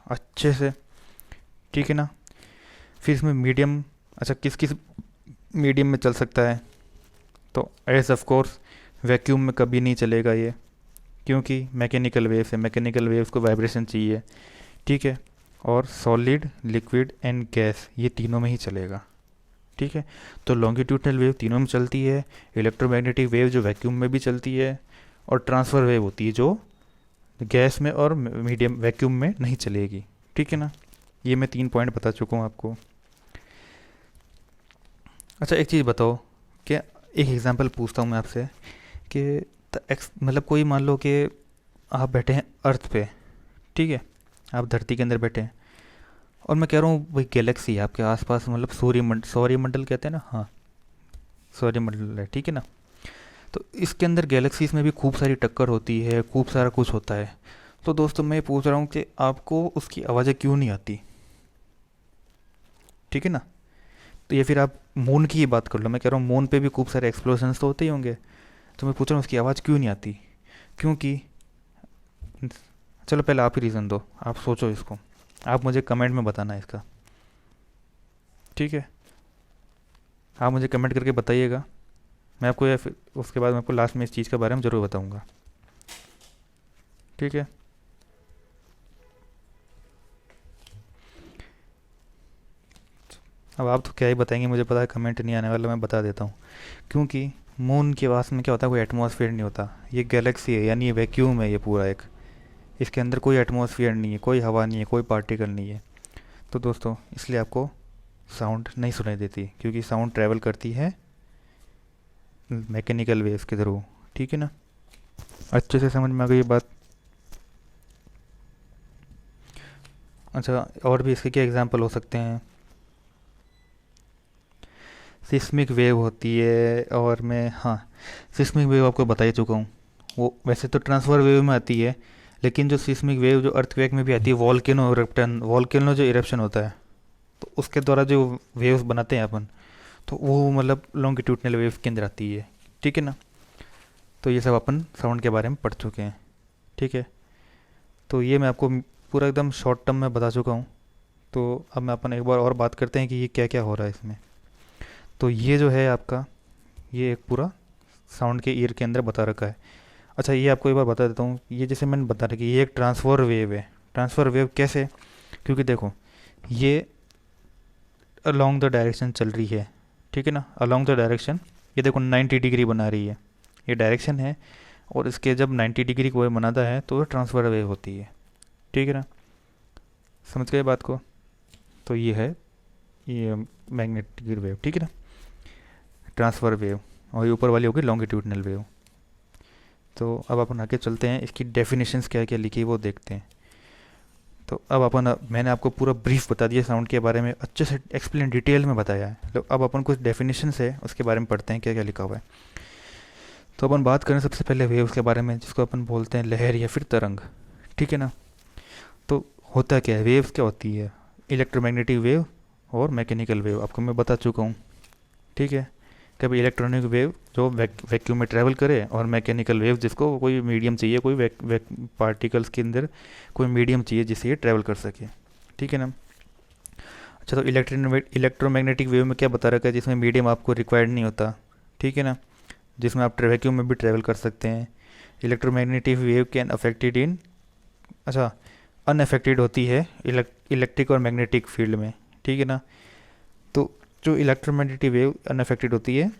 अच्छे से, ठीक है ना। फिर इसमें मीडियम, अच्छा किस किस मीडियम में चल सकता है, तो एज ऑफ कोर्स वैक्यूम में कभी नहीं चलेगा ये, क्योंकि मैकेनिकल वेव्स है, मैकेनिकल वेव्स को वाइब्रेशन चाहिए, ठीक है। और सॉलिड, लिक्विड एंड गैस ये तीनों में ही चलेगा, ठीक है। तो लॉन्गिट्यूडनल वेव तीनों में चलती है, इलेक्ट्रोमैग्नेटिक वेव जो वैक्यूम में भी चलती है, और ट्रांसफ़र वेव होती है जो गैस में और मीडियम वैक्यूम में नहीं चलेगी, ठीक है ना। ये मैं 3 पॉइंट बता चुका हूँ आपको। अच्छा एक चीज़ बताओ, क्या एक एग्जांपल पूछता हूँ मैं आपसे कि मतलब कोई मान लो कि आप बैठे हैं अर्थ पे, ठीक है, आप धरती के अंदर बैठे हैं, और मैं कह रहा हूँ भाई गैलेक्सी है आपके आसपास, मतलब सौरमंडल कहते हैं ना, हाँ सौरमंडल है, ठीक है ना। तो इसके अंदर गैलेक्सीज में भी खूब सारी टक्कर होती है, खूब सारा कुछ होता है। तो दोस्तों मैं पूछ रहा हूँ कि आपको उसकी आवाज़ें क्यों नहीं आती, ठीक है ना। तो ये फिर आप मून की ही बात कर लो, मैं कह रहा हूँ मून पे भी खूब सारे एक्सप्लोजन्स तो होते ही होंगे। तो मैं पूछ रहा हूँ उसकी आवाज़ क्यों नहीं आती, क्योंकि, चलो पहले आप ही रीज़न दो, आप सोचो इसको, आप मुझे कमेंट में बताना इसका, ठीक है। आप मुझे कमेंट करके बताइएगा, मैं आपको, या फिर उसके बाद मैं आपको लास्ट में इस चीज़ के बारे में ज़रूर बताऊँगा, ठीक है। अब आप तो क्या ही बताएंगे, मुझे पता है कमेंट नहीं आने वाला, मैं बता देता हूँ। क्योंकि मून के पास में क्या होता है, कोई एटमॉस्फेयर नहीं होता, ये गैलेक्सी है यानी ये वैक्यूम है, ये पूरा एक, इसके अंदर कोई एटमॉस्फेयर नहीं है, कोई हवा नहीं है, कोई पार्टिकल नहीं है। तो दोस्तों इसलिए आपको साउंड नहीं सुनाई देती, क्योंकि साउंड ट्रैवल करती है मैकेनिकल वेव्स के थ्रू, ठीक है ना। अच्छे से समझ में आ गई ये बात। अच्छा और भी इसके क्या एग्जांपल हो सकते हैं, सिस्मिक वेव होती है, और मैं, हाँ सिस्मिक वेव आपको बता ही चुका हूँ, वो वैसे तो ट्रांसफर वेव में आती है, लेकिन जो सिस्मिक वेव जो अर्थक्वेक में भी आती है, वॉल्केनो जो इरप्शन होता है, तो उसके द्वारा जो वेव्स बनाते हैं अपन, तो वो मतलब लॉन्गिट्यूडनल वेव के अंदर आती है, ठीक है ना। तो ये सब अपन साउंड के बारे में पढ़ चुके हैं, ठीक है। तो ये मैं आपको पूरा एकदम शॉर्ट टर्म में बता चुका हूँ। तो अब मैं अपन एक बार और बात करते हैं कि ये क्या क्या हो रहा है इसमें। तो ये जो है आपका, ये एक पूरा साउंड के ईयर के अंदर बता रखा है। अच्छा ये आपको एक बार बता देता हूँ, ये जैसे मैंने बता रखा कि ये एक ट्रांसफर वेव है। ट्रांसफर वेव कैसे, क्योंकि देखो ये अलोंग द डायरेक्शन चल रही है, ठीक है ना, अलोंग द डायरेक्शन, ये देखो 90 डिग्री बना रही है, ये डायरेक्शन है, और इसके जब 90 डिग्री को बनाता है तो वो ट्रांसफर वेव होती है, ठीक है ना, समझ गए बात को। तो ये है ये मैग्नेटिक वेव, ठीक है ना, ट्रांसफर वेव, और ये ऊपर वाली होगी लॉन्गिट्यूडनल वेव। तो अब अपन आगे चलते हैं, इसकी डेफिनेशंस क्या क्या लिखी है वो देखते हैं। तो अब अपन, मैंने आपको पूरा ब्रीफ बता दिया साउंड के बारे में, अच्छे से एक्सप्लेन डिटेल में बताया है। तो अब अपन कुछ डेफिनेशंस है उसके बारे में पढ़ते हैं क्या क्या लिखा हुआ है। तो अपन बात करें सबसे पहले वेव्स के बारे में, जिसको अपन बोलते हैं लहर या फिर तरंग, ठीक है ना। तो होता क्या है, वेव्स क्या होती है, इलेक्ट्रोमैग्नेटिक वेव और मैकेनिकल वेव आपको मैं बता चुका हूँ, ठीक है। कभी इलेक्ट्रॉनिक वेव जो वैक्यूम में ट्रैवल करे, और मैकेनिकल वेव जिसको कोई मीडियम चाहिए, कोई पार्टिकल्स के अंदर कोई मीडियम चाहिए जिससे ये ट्रैवल कर सके, ठीक है ना। अच्छा तो इलेक्ट्रोमैग्नेटिक वेव में क्या बता रखा है, जिसमें मीडियम आपको रिक्वायर्ड नहीं होता, ठीक है ना, जिसमें आप वैक्यूम में भी ट्रैवल कर सकते हैं। Electromagnetic wave can affected in, अच्छा अनअफेक्टेड होती है इलेक्ट्रिक और मैग्नेटिक फील्ड में, ठीक है ना। तो जो इलेक्ट्रोमैग्नेटिक वेव अनअफेक्टेड होती है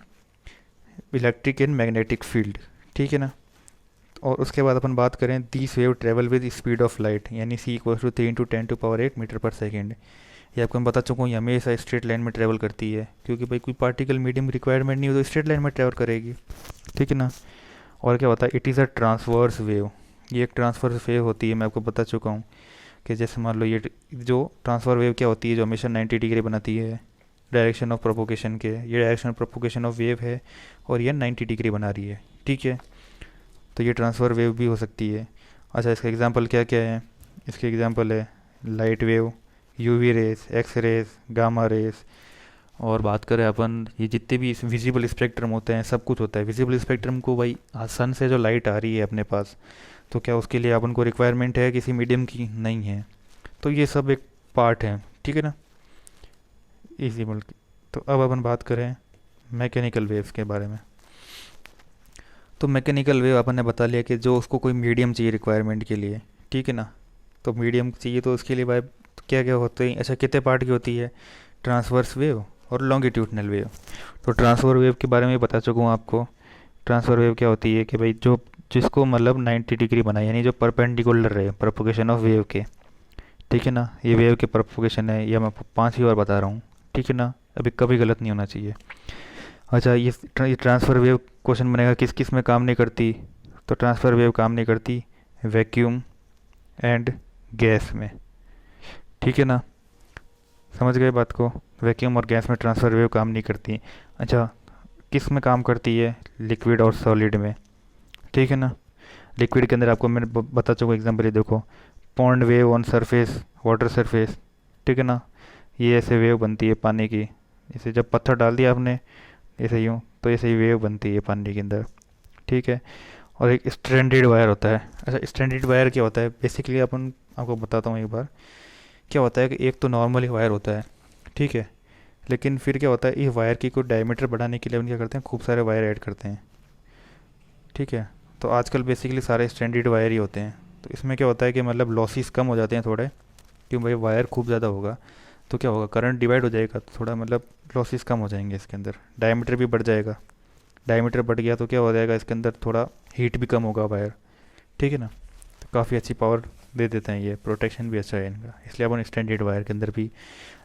इलेक्ट्रिक एंड मैग्नेटिक फील्ड, ठीक है ना। और उसके बाद अपन बात करें, this wave travel with speed of light, यानी c = 3 × 10⁻⁸ मीटर पर सेकेंड। ये आपको मैं बता चुका हूँ, ये हमेशा स्ट्रेट लाइन में ट्रैवल करती है, क्योंकि भाई कोई पार्टिकल मीडियम रिक्वायरमेंट नहीं हो तो स्ट्रेट लाइन में ट्रैवल करेगी, ठीक है ना। और क्या होता है, it is a transverse wave, ये एक ट्रांसवर्स वेव होती है, मैं आपको बता चुका हूँ कि जैसे मान लो ये जो ट्रांसफर वेव क्या होती है, जो हमेशा 90 डिग्री बनाती है डायरेक्शन ऑफ प्रोपोगेशन के, ये direction of propagation of wave है, और ये 90 डिग्री बना रही है, ठीक है। तो ये ट्रांसफ़र वेव भी हो सकती है। अच्छा इसका एग्जांपल क्या क्या है, इसके एग्जांपल है light wave, UV rays, X rays, gamma rays. और बात करें अपन, ये जितने भी विजिबल स्पेक्ट्रम होते हैं सब कुछ होता है। विजिबल स्पेक्ट्रम को भाई सन से जो लाइट आ रही है अपने पास, तो क्या उसके लिए अपन को रिक्वायरमेंट है किसी मीडियम की, नहीं है। तो ये सब एक पार्ट है, ठीक है ना, विजिबल की। तो अब अपन बात करें मैकेनिकल वेव्स के बारे में। तो मैकेनिकल वेव अपन ने बता लिया कि जो उसको कोई मीडियम चाहिए रिक्वायरमेंट के लिए, ठीक है ना। तो मीडियम चाहिए तो उसके लिए भाई क्या क्या होते हैं, अच्छा कितने पार्ट की होती है, ट्रांसवर्स वेव और लॉन्गिट्यूडनल वेव। तो ट्रांसफर वेव के बारे में बता चुका हूँ आपको। ट्रांसफर वेव क्या होती है कि भाई जो जिसको मतलब 90 डिग्री बनाए, यानी जो परपेंडिकुलर रहे प्रोपोगेशन ऑफ वेव के। ठीक है ना, ये वेव के प्रोपोगेशन है, ये मैं आपको 5 ही बार बता रहा हूँ। ठीक है ना, अभी कभी गलत नहीं होना चाहिए। अच्छा, ये ट्रांसफ़र वेव क्वेश्चन बनेगा किस किस में काम नहीं करती। तो ट्रांसफ़र वेव काम नहीं करती वैक्यूम एंड गैस में। ठीक है ना, समझ गए बात को। वैक्यूम और गैस में ट्रांसफ़र वेव काम नहीं करती। अच्छा, किस में काम करती है, लिक्विड और सॉलिड में। ठीक है ना, लिक्विड के अंदर आपको मैं बता चुका एग्जाम्पल, ये देखो pond wave on surface water surface. ठीक है ना, ये ऐसे वेव बनती है पानी की। इसे जब पत्थर डाल दिया आपने ऐसे यूँ, तो ऐसे ही वेव बनती है पानी के अंदर। ठीक है, और एक स्ट्रैंडेड वायर होता है। अच्छा, स्ट्रैंडेड वायर क्या होता है, बेसिकली अपन आपको बताता हूँ एक बार। क्या होता है कि एक तो नॉर्मली वायर होता है, ठीक है, लेकिन फिर क्या होता है, इस वायर की कोई डायमीटर बढ़ाने के लिए अपन क्या करते हैं, खूब सारे वायर ऐड करते हैं। ठीक है, तो आजकल बेसिकली सारे स्टैंडर्ड वायर ही होते हैं। तो इसमें क्या होता है कि मतलब लॉसेस कम हो जाते हैं थोड़े, क्यों भाई वायर खूब ज़्यादा होगा तो क्या होगा, करंट डिवाइड हो जाएगा, तो थोड़ा मतलब लॉसेस कम हो जाएंगे इसके अंदर। डायमीटर भी बढ़ जाएगा, डायमीटर बढ़ गया तो क्या हो जाएगा, इसके अंदर थोड़ा हीट भी कम होगा वायर। ठीक है ना, तो काफ़ी अच्छी पावर दे देते हैं ये, प्रोटेक्शन भी अच्छा है इनका। इसलिए अपन स्टैंडर्ड वायर के अंदर भी,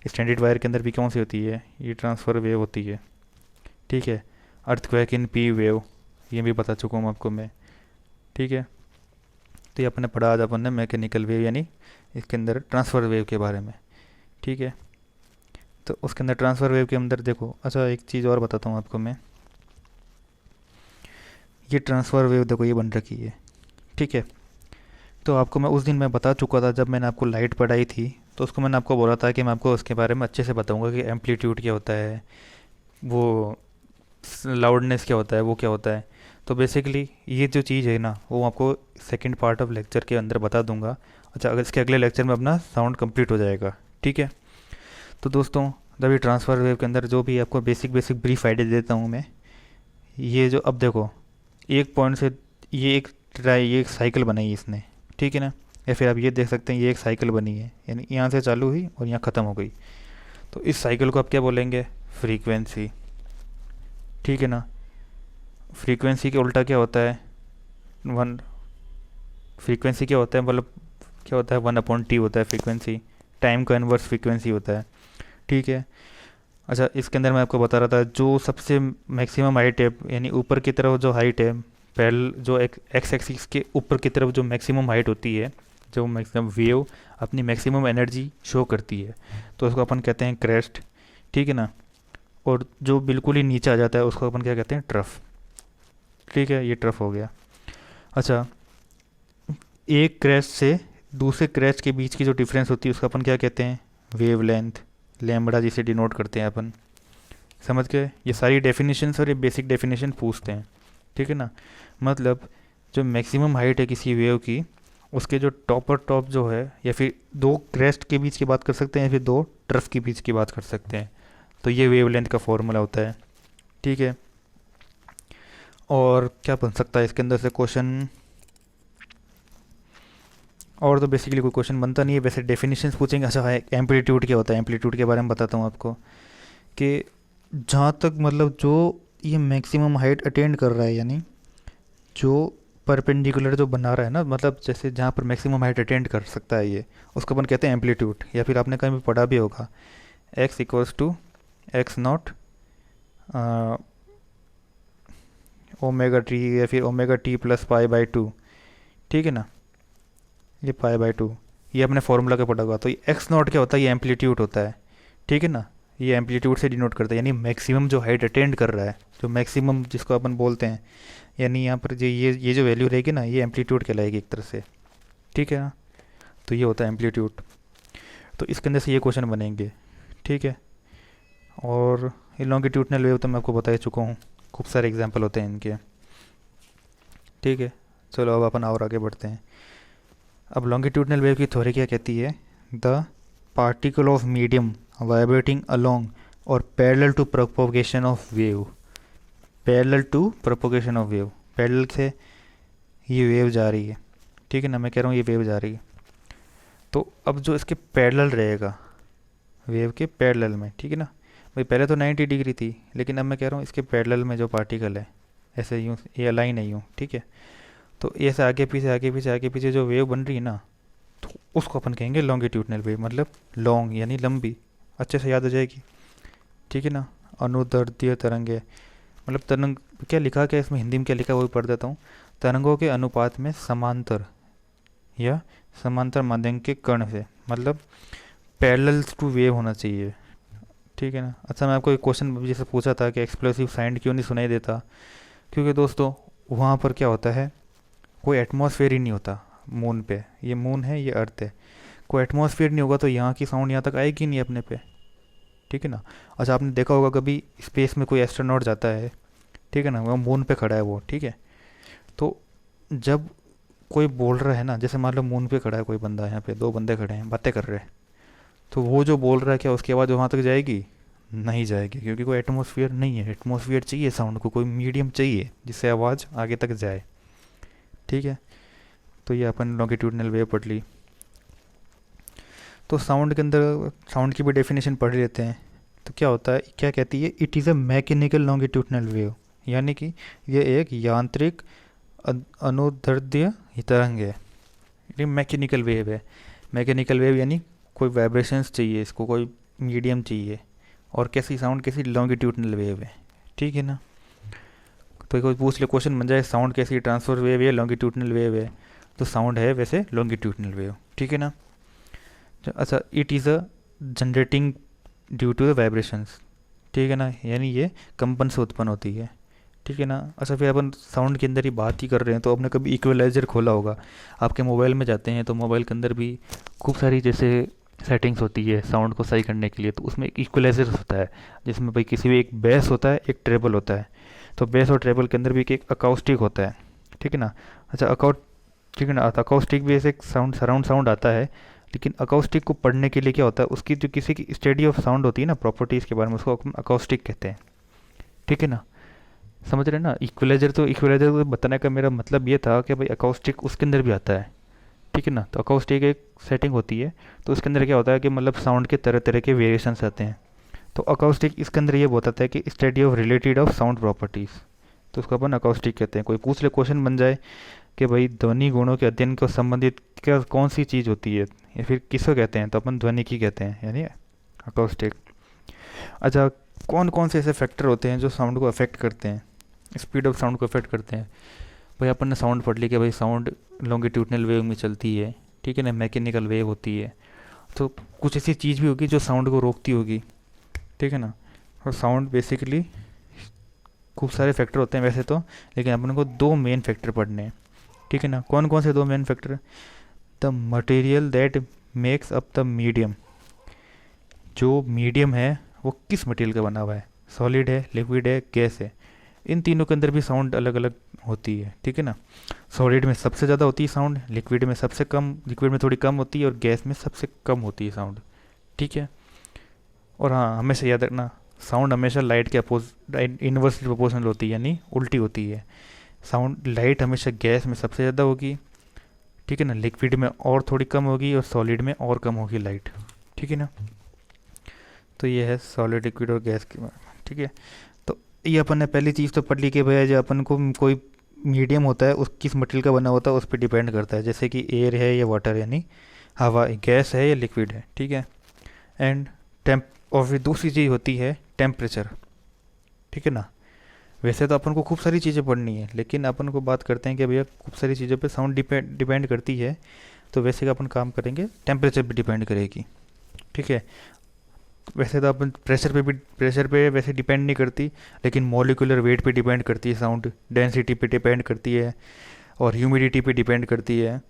स्टैंडर्ड वायर के अंदर भी कौन सी होती है, ये ट्रांसफ़र वेव होती है। ठीक है, अर्थक्वेक इन पी वेव, ये भी बता चुका हूँ आपको मैं। ठीक है, तो ये अपने पढ़ा आज अपन ने मैकेनिकल वेव, यानी इसके अंदर ट्रांसफ़र वेव के बारे में। ठीक है, तो उसके अंदर ट्रांसफ़र वेव के अंदर देखो, अच्छा एक चीज़ और बताता हूँ आपको मैं। ये ट्रांसफ़र वेव देखो ये बन रखी है। ठीक है, तो आपको मैं उस दिन मैं बता चुका था जब मैंने आपको लाइट पढ़ाई थी, तो उसको मैंने आपको बोला था कि मैं आपको उसके बारे में अच्छे से बताऊंगा कि एम्पलीट्यूड क्या होता है, वो लाउडनेस क्या होता है, वो क्या होता है। तो बेसिकली ये जो चीज़ है ना, वो आपको सेकंड पार्ट ऑफ लेक्चर के अंदर बता दूंगा। अच्छा, अगर इसके अगले लेक्चर में अपना साउंड कंप्लीट हो जाएगा। ठीक है, तो दोस्तों जब ये ट्रांसफ़र वेव के अंदर जो भी आपको बेसिक बेसिक ब्रीफ आइडिया देता हूँ मैं, ये जो अब देखो एक पॉइंट से, ये एक साइकिल बनाई है इसने। ठीक है ना, या फिर आप ये देख सकते हैं ये एक साइकिल बनी है, यानी यहाँ से चालू हुई और यहाँ ख़त्म हो गई। तो इस साइकिल को आप क्या बोलेंगे, फ्रीक्वेंसी। ठीक है ना, फ्रीक्वेंसी के उल्टा क्या होता है, वन। फ्रीक्वेंसी क्या होता है, मतलब क्या होता है, 1/t होता है फ्रीक्वेंसी, टाइम का इन्वर्स फ्रीक्वेंसी होता है। ठीक है, अच्छा इसके अंदर मैं आपको बता रहा था जो सबसे मैक्सिमम हाइट है, यानी ऊपर की तरफ जो हाइट है, पहल जो एक एक्स एक्सिस के ऊपर की तरफ जो मैक्सिमम हाइट होती है, जो मैक्सिमम वेव अपनी मैक्सिमम एनर्जी शो करती है, तो उसको अपन कहते हैं क्रेस्ट। ठीक है ना, और जो बिल्कुल ही नीचे आ जाता है उसको अपन क्या कहते हैं, ट्रफ। ठीक है, ये ट्रफ हो गया। अच्छा, एक क्रेस्ट से दूसरे क्रेस्ट के बीच की जो डिफरेंस होती है उसको अपन क्या कहते हैं, वेव लेंथ, लैम्बडा जिसे डिनोट करते हैं अपन। समझ गए, ये सारी डेफिनेशंस और ये बेसिक डेफिनेशन पूछते हैं। ठीक है ना, मतलब जो मैक्सिमम हाइट है किसी वेव की, उसके जो टॉपर टॉप जो है, या फिर दो क्रेस्ट के बीच की बात कर सकते हैं, या फिर दो ट्रफ के बीच की बात कर सकते हैं, तो ये वेवलेंथ का फॉर्मूला होता है। ठीक है, और क्या बन सकता है इसके अंदर से क्वेश्चन, और तो बेसिकली कोई क्वेश्चन बनता नहीं है, वैसे डेफिनेशंस पूछेंगे। अच्छा है, एम्पलीट्यूड क्या होता है, एम्पलीट्यूड के बारे में बताता हूँ आपको कि जहाँ तक मतलब जो ये मैक्सिमम हाइट अटेंड कर रहा है, यानी जो परपेंडिकुलर जो बना रहा है ना, मतलब जैसे जहाँ पर मैक्सिमम हाइट अटेंड कर सकता है ये, उसको अपन कहते हैं एम्पलीट्यूड। या फिर आपने कहीं भी पढ़ा भी होगा, x equals to X naught omega T, या फिर omega T plus pi by two. ठीक है ना, ये पाई बाई टू, ये अपने फॉर्मूला का पढ़ा हुआ। तो ये एक्स नॉट क्या होता है, ये एम्पलीट्यूड होता है। ठीक है ना, ये एम्पलीट्यूड से डिनोट करता है, यानी मैक्सिमम जो हाइट अटेंड कर रहा है, जो मैक्सिमम जिसको अपन बोलते हैं, यानी यहाँ पर ये जो वैल्यू रहेगी ना, ये एम्पलीट्यूड कहलाएगी एक तरह से। ठीक है ना, तो ये होता है एम्पलीट्यूड। तो इसके अंदर से ये क्वेश्चन बनेंगे। ठीक है, और ये लॉन्गिट्यूडनल वेव तो मैं आपको बता ही चुका हूँ, खूब सारे एग्जाम्पल होते हैं इनके। ठीक है, चलो अब अपन और आगे बढ़ते हैं। अब लॉन्गिट्यूडनल वेव की थ्योरी क्या कहती है, the particle of medium vibrating along और parallel to propagation of wave. Parallel to propagation of wave, parallel से ये वेव जा रही है। ठीक है ना, मैं कह रहा हूँ ये वेव जा रही है, तो अब जो इसके पैरेलल रहेगा, वेव के पैरेलल में, ठीक है ना, भाई पहले तो 90 डिग्री थी, लेकिन अब मैं कह रहा हूँ इसके पैरेलल में जो पार्टिकल है, ऐसे यूँ ये अलाइन है यूँ, ठीक है, तो ऐसे आगे पीछे आगे पीछे आगे पीछे जो वेव बन रही है ना, तो उसको अपन कहेंगे लॉन्गिट्यूडनल वेव, मतलब लॉन्ग यानी लंबी। अच्छे से याद हो जाएगी, ठीक है ना। अनुदैर्ध्य तरंगे, मतलब तरंग क्या लिखा, क्या इसमें हिंदी में क्या लिखा है वो भी पढ़ देता हूँ। तरंगों के अनुपात में समांतर या समांतर माध्यम के कण से, मतलब पैरेलल टू वेव होना चाहिए, ठीक है ना। अच्छा, मैं आपको एक क्वेश्चन जैसे पूछा था कि एक्सप्लोसिव साउंड क्यों नहीं सुनाई देता, क्योंकि दोस्तों वहाँ पर क्या होता है, कोई एटमॉस्फेयर ही नहीं होता मून पे। ये मून है, ये अर्थ है, कोई एटमॉस्फेयर नहीं होगा तो यहाँ की साउंड यहाँ तक आएगी नहीं अपने पे, ठीक है ना। अच्छा, आपने देखा होगा कभी स्पेस में कोई एस्ट्रोनॉट जाता है, ठीक है ना, वो मून पे खड़ा है वो, ठीक है। तो जब कोई बोल रहा है ना, जैसे मान लो मून पे खड़ा है कोई बंदा, यहाँ पे दो बंदे खड़े हैं बातें कर रहे हैं, तो वो जो बोल रहा है क्या उसकी आवाज़ वहाँ तक जाएगी? नहीं जाएगी, क्योंकि कोई एटमॉस्फेयर नहीं है। एटमॉस्फेयर चाहिए साउंड को, कोई मीडियम चाहिए जिससे आवाज़ आगे तक जाए, ठीक है। तो ये अपन लॉन्गिट्यूडनल वेव पढ़ ली। तो साउंड के अंदर साउंड की भी डेफिनेशन पढ़ लेते हैं। तो क्या होता है, क्या कहती है, it is a mechanical longitudinal wave, यानी कि ये एक यांत्रिक अनुदैर्ध्य तरंग है। ये मैकेनिकल वेव है। मैकेनिकल वेव यानी कोई वाइब्रेशंस चाहिए इसको, कोई मीडियम चाहिए, और कैसी साउंड, कैसी लॉन्गिट्यूडनल वेव है, ठीक है ना। तो कोई पूछ ले क्वेश्चन बन जाए साउंड कैसी, ट्रांसफर वेव है लॉन्गिट्यूडनल वेव है, तो साउंड है वैसे लॉन्गिट्यूडनल वेव, ठीक है ना। अच्छा, it is a generating due to the vibrations, ठीक है ना, यानी ये कंपन से उत्पन्न होती है, ठीक है ना। अच्छा, फिर अपन साउंड के अंदर ही बात ही कर रहे हैं, तो आपने कभी इक्वलाइज़र खोला होगा, आपके मोबाइल में जाते हैं तो मोबाइल के अंदर भी खूब सारी जैसे सेटिंग्स होती है साउंड को सही करने के लिए, तो उसमें एक इक्वलाइज़र होता है, जिसमें भाई किसी भी एक बेस होता है, एक ट्रेबल होता है। तो बेस और ट्रेबल के अंदर भी एक अकाउस्टिक होता है, ठीक है ना। अच्छा, ठीक है ना, अकाउस्टिक भी ऐसे साउंड, सराउंड साउंड आता है, लेकिन अकाउस्टिक को पढ़ने के लिए क्या होता है, उसकी जो किसी की स्टडी ऑफ साउंड होती है ना, प्रॉपर्टीज़ के बारे में, उसको अकाउस्टिक कहते हैं, ठीक है ना। समझ रहे हैं ना। इक्वलाइजर, तो इक्वलाइजर को बताने का मेरा मतलब ये था कि भाई अकाउस्टिक उसके अंदर भी आता है, ठीक है ना। तो अकाउस्टिक एक सेटिंग होती है, तो उसके अंदर क्या होता है कि मतलब साउंड के तरह तरह के वेरिएशंस आते हैं। तो अकाउस्टिक इसके अंदर ये बताता है कि study of related of sound properties, तो उसको अपन अकाउस्टिक कहते हैं। कोई पूछ ले क्वेश्चन बन जाए कि भाई ध्वनि गुणों के अध्ययन को संबंधित क्या कौन सी चीज़ होती है, या फिर किसको कहते हैं, तो अपन ध्वनिकी कहते हैं, यानी अकाउस्टिक। अच्छा, कौन कौन से ऐसे फैक्टर होते हैं जो साउंड को अफेक्ट करते हैं, स्पीड ऑफ साउंड को अफेक्ट करते हैं। भाई अपन ने साउंड पढ़ ली कि भाई साउंड लॉन्गिट्यूडनल वेव में चलती है, ठीक है ना, मैकेनिकल वेव होती है। तो कुछ ऐसी चीज़ भी होगी जो साउंड को रोकती होगी, ठीक है ना। और साउंड बेसिकली खूब सारे फैक्टर होते हैं वैसे तो, लेकिन अपन को दो मेन फैक्टर पढ़ने हैं, ठीक है ना। कौन कौन से दो main factor? The material that makes up the medium, जो मीडियम है वो किस मटेरियल का बना हुआ है, सॉलिड है, लिक्विड है, गैस है। इन तीनों के अंदर भी साउंड अलग अलग होती है, ठीक है ना। सॉलिड में सबसे ज़्यादा होती है साउंड, लिक्विड में सबसे कम, लिक्विड में थोड़ी कम होती है, और गैस में सबसे कम होती है साउंड, ठीक है। और हाँ, हमेशा याद रखना, साउंड हमेशा लाइट के इन्वर्सली प्रोपोर्शनल होती है, यानी उल्टी होती है। साउंड, लाइट हमेशा गैस में सबसे ज़्यादा होगी, ठीक है ना, लिक्विड में और थोड़ी कम होगी, और सॉलिड में और कम होगी लाइट, ठीक है ना। तो ये है सॉलिड, लिक्विड और गैस के बारे में, ठीक है। तो ये अपन ने पहली चीज़ तो पढ़ ली कि भैया जो अपन को कोई मीडियम होता है उस किस मटेरियल का बना होता है उस पर डिपेंड करता है, जैसे कि एयर है या वाटर, यानी हवा, गैस है या लिक्विड है, ठीक है। एंड टेम्प, और फिर दूसरी चीज़ होती है टेम्परेचर, ठीक है ना। वैसे तो अपन को खूब सारी चीज़ें पढ़नी है, लेकिन अपन को बात करते हैं कि भैया खूब सारी चीज़ों पे साउंड डिपेंड करती है, तो वैसे का अपन काम करेंगे टेम्परेचर पे डिपेंड करेगी, ठीक है। वैसे तो अपन प्रेशर पे वैसे डिपेंड नहीं करती, लेकिन मॉलिक्यूलर वेट पे डिपेंड करती है साउंड, डेंसिटी पे डिपेंड करती है, और ह्यूमिडिटी पे डिपेंड करती है,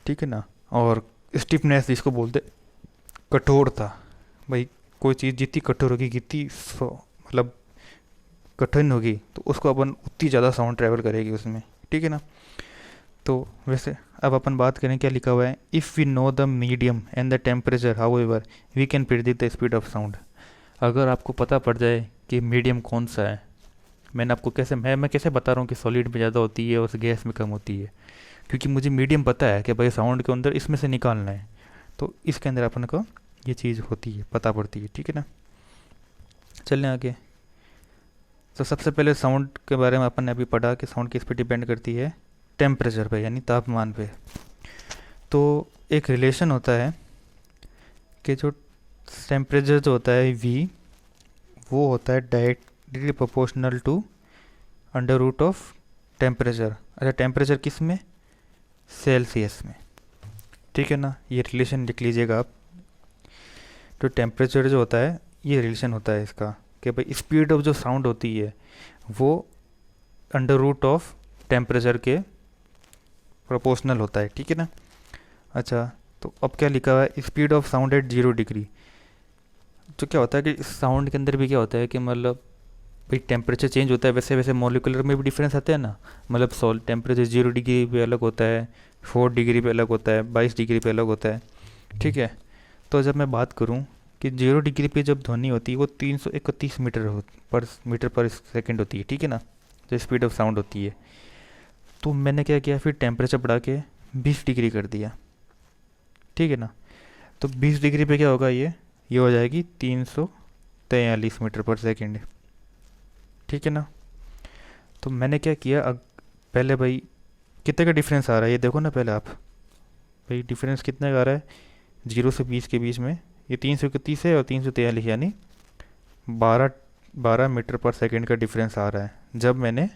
ठीक है ना। और स्टिफनेस जिसको बोलते, कठोरता, भाई कोई चीज़ जितनी कठोर होगी, जितनी मतलब कठिन होगी, तो उसको अपन उतनी ज़्यादा साउंड ट्रैवल करेगी उसमें, ठीक है ना। तो वैसे अब अपन बात करें क्या लिखा हुआ है, if we know the medium and the temperature however we can predict the speed of sound. अगर आपको पता पड़ जाए कि मीडियम कौन सा है, मैंने आपको कैसे, मैं कैसे बता रहा हूँ कि सॉलिड में ज़्यादा होती है और गैस में कम होती है, क्योंकि मुझे मीडियम पता है कि भाई साउंड के अंदर इसमें से निकालना है, तो इसके अंदर अपन को ये चीज़ होती है, पता पड़ती है, ठीक है ना। चलने आगे। तो सबसे पहले साउंड के बारे में अपन ने अभी पढ़ा कि साउंड किस पे डिपेंड करती है, टेम्परेचर पे यानी तापमान पे। तो एक रिलेशन होता है कि जो टेम्परेचर जो होता है V, वो होता है directly proportional to under root of temperature. अच्छा, टेम्परेचर किस में? सेल्सियस में, ठीक है ना। ये रिलेशन लिख लीजिएगा आप। तो टेम्परेचर जो होता है, ये रिलेशन होता है इसका कि भाई स्पीड ऑफ जो साउंड होती है वो अंडर रूट ऑफ टेम्परेचर के प्रोपोर्शनल होता है, ठीक है ना। अच्छा, तो अब क्या लिखा हुआ है? Speed of sound eight 0 degree. तो क्या होता है कि साउंड के अंदर भी क्या होता है कि मतलब भाई टेम्परेचर चेंज होता है, वैसे वैसे मॉलिक्यूलर में भी डिफरेंस आते हैं ना। मतलब सॉल्ट टेम्परेचर 0 डिग्री पे अलग होता है, 4 डिग्री पे अलग होता है, 22 डिग्री पे अलग होता है, ठीक है। तो जब मैं बात करूं कि 0 डिग्री पे जब ध्वनि होती है वो 331 मीटर पर सेकेंड होती है, ठीक है ना, जो स्पीड ऑफ साउंड होती है। तो मैंने क्या किया, फिर टेम्परेचर बढ़ा के 20 डिग्री कर दिया, ठीक है ना। तो 20 डिग्री पे क्या होगा, ये हो जाएगी 343 मीटर पर सेकेंड, ठीक है ना। तो मैंने क्या किया, पहले भाई कितने का डिफरेंस आ रहा है ये देखो ना पहले आप। भाई डिफरेंस कितने का आ रहा है? 0 से 20 के बीच में ये 331 है और 343, यानी 12 मीटर पर सेकेंड का डिफरेंस आ रहा है जब मैंने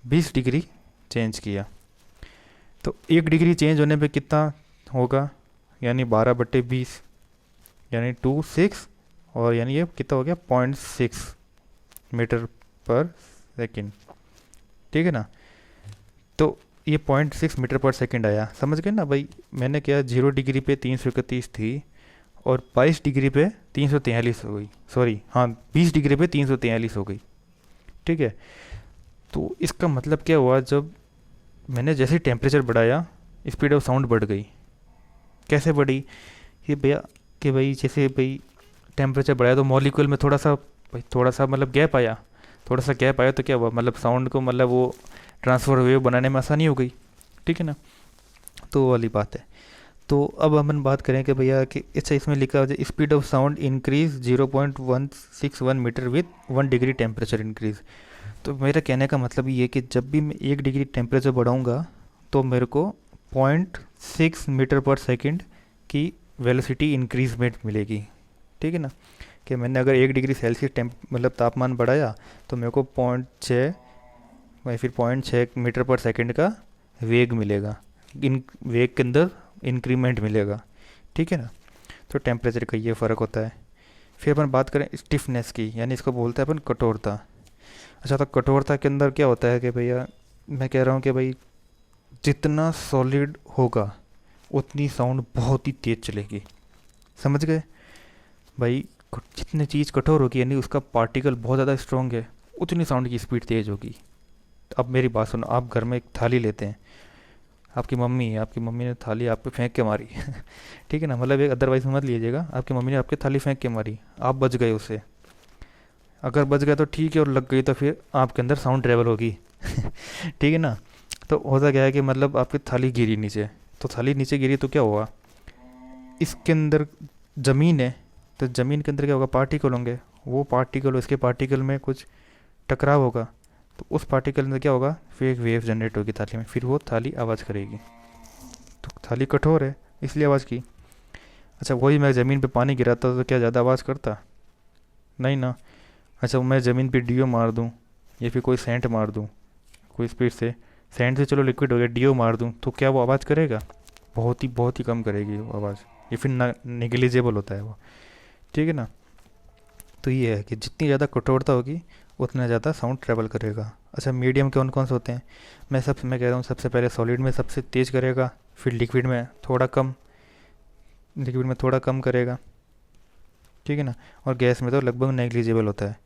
20 डिग्री चेंज किया। तो 1 डिग्री चेंज होने पे कितना होगा, यानी 12/20, यानी 26, और यानी ये कितना हो गया 0.6 मीटर पर सेकेंड, ठीक है ना। तो ये 0.6 मीटर पर सेकेंड आया, समझ गए ना भाई। मैंने क्या, 0 डिग्री पे 331 थी और 22 डिग्री पे 343 हो गई, सॉरी हाँ 20 डिग्री पे 343 हो गई, ठीक है। तो इसका मतलब क्या हुआ, जब मैंने जैसे टेम्परेचर बढ़ाया स्पीड ऑफ साउंड बढ़ गई। कैसे बढ़ी? ये भैया कि भाई जैसे भाई टेम्परेचर बढ़ाया तो मॉलिक्यूल में थोड़ा सा मतलब गैप आया, तो क्या हुआ, मतलब साउंड को मतलब वो ट्रांसफर वेव बनाने में आसानी हो गई, ठीक है ना। तो वो वाली बात है। तो अब हम बात करें कि भैया कि अच्छा इसमें लिखा हो जाए speed of sound increase 0.161 metre with 1 degree temperature increase. तो मेरा कहने का मतलब ये है कि जब भी मैं 1 डिग्री टेम्परेचर बढ़ाऊँगा तो मेरे को 0.6 मीटर पर सेकेंड की वेलोसिटी इंक्रीजमेंट मिलेगी, ठीक है ना। कि मैंने अगर 1 डिग्री सेल्सियस मतलब तापमान बढ़ाया तो मेरे को 0.6 या फिर 0.6 मीटर पर सेकेंड का वेग मिलेगा, इन वेग के अंदर इंक्रीमेंट मिलेगा, ठीक है ना। तो टेम्परेचर का ये फ़र्क होता है। फिर अपन बात करें स्टिफनेस की, यानी इसको बोलते हैं अपन कठोरता। अच्छा, तो कठोरता के अंदर क्या होता है कि भैया मैं कह रहा हूँ कि भाई जितना सॉलिड होगा उतनी साउंड बहुत ही तेज़ चलेगी, समझ गए भाई। जितनी चीज़ कठोर होगी यानी उसका पार्टिकल बहुत ज़्यादा स्ट्रॉन्ग है, उतनी साउंड की स्पीड तेज़ होगी। अब मेरी बात सुनो, आप घर में एक थाली लेते हैं, आपकी मम्मी है, आपकी मम्मी ने थाली आप पे फेंक के मारी ठीक है ना, मतलब एक अदरवाइज मत लीजिएगा, आपकी मम्मी ने आपकी थाली फेंक के मारी, आप बच गए उससे। अगर बच गया तो ठीक है, और लग गई तो फिर आपके अंदर साउंड ट्रेवल होगी ठीक है ना। तो होता क्या है कि मतलब आपकी थाली गिरी नीचे, तो थाली नीचे गिरी तो क्या हुआ, इसके अंदर ज़मीन है, तो ज़मीन के अंदर क्या होगा, पार्टिकल होंगे, वो पार्टिकल इसके पार्टिकल में कुछ टकराव होगा, तो उस पार्टिकल में क्या होगा, फिर एक वेव जनरेट होगी थाली में, फिर वो थाली आवाज़ करेगी। तो थाली कठोर है इसलिए आवाज़ की। अच्छा, वही मैं ज़मीन पे पानी गिराता तो क्या ज़्यादा आवाज़ करता? नहीं ना। अच्छा, मैं ज़मीन पे डीओ मार दूँ या फिर कोई सेंट मार दूँ कोई स्पीड से, सेंट से चलो लिक्विड हो गया, डीओ मार दूँ तो क्या वो आवाज़ करेगा? बहुत ही कम करेगी वो आवाज़, ये फिर नेग्लिजिबल होता है वो, ठीक है ना। तो ये है कि जितनी ज़्यादा कठोरता होगी उतना ज़्यादा साउंड ट्रैवल करेगा। अच्छा, मीडियम कौन कौन से होते हैं? मैं कह रहा हूँ सबसे पहले सॉलिड में सबसे तेज़ करेगा, फिर लिक्विड में थोड़ा कम करेगा, ठीक है ना, और गैस में तो लगभग नेग्लिजिबल होता है,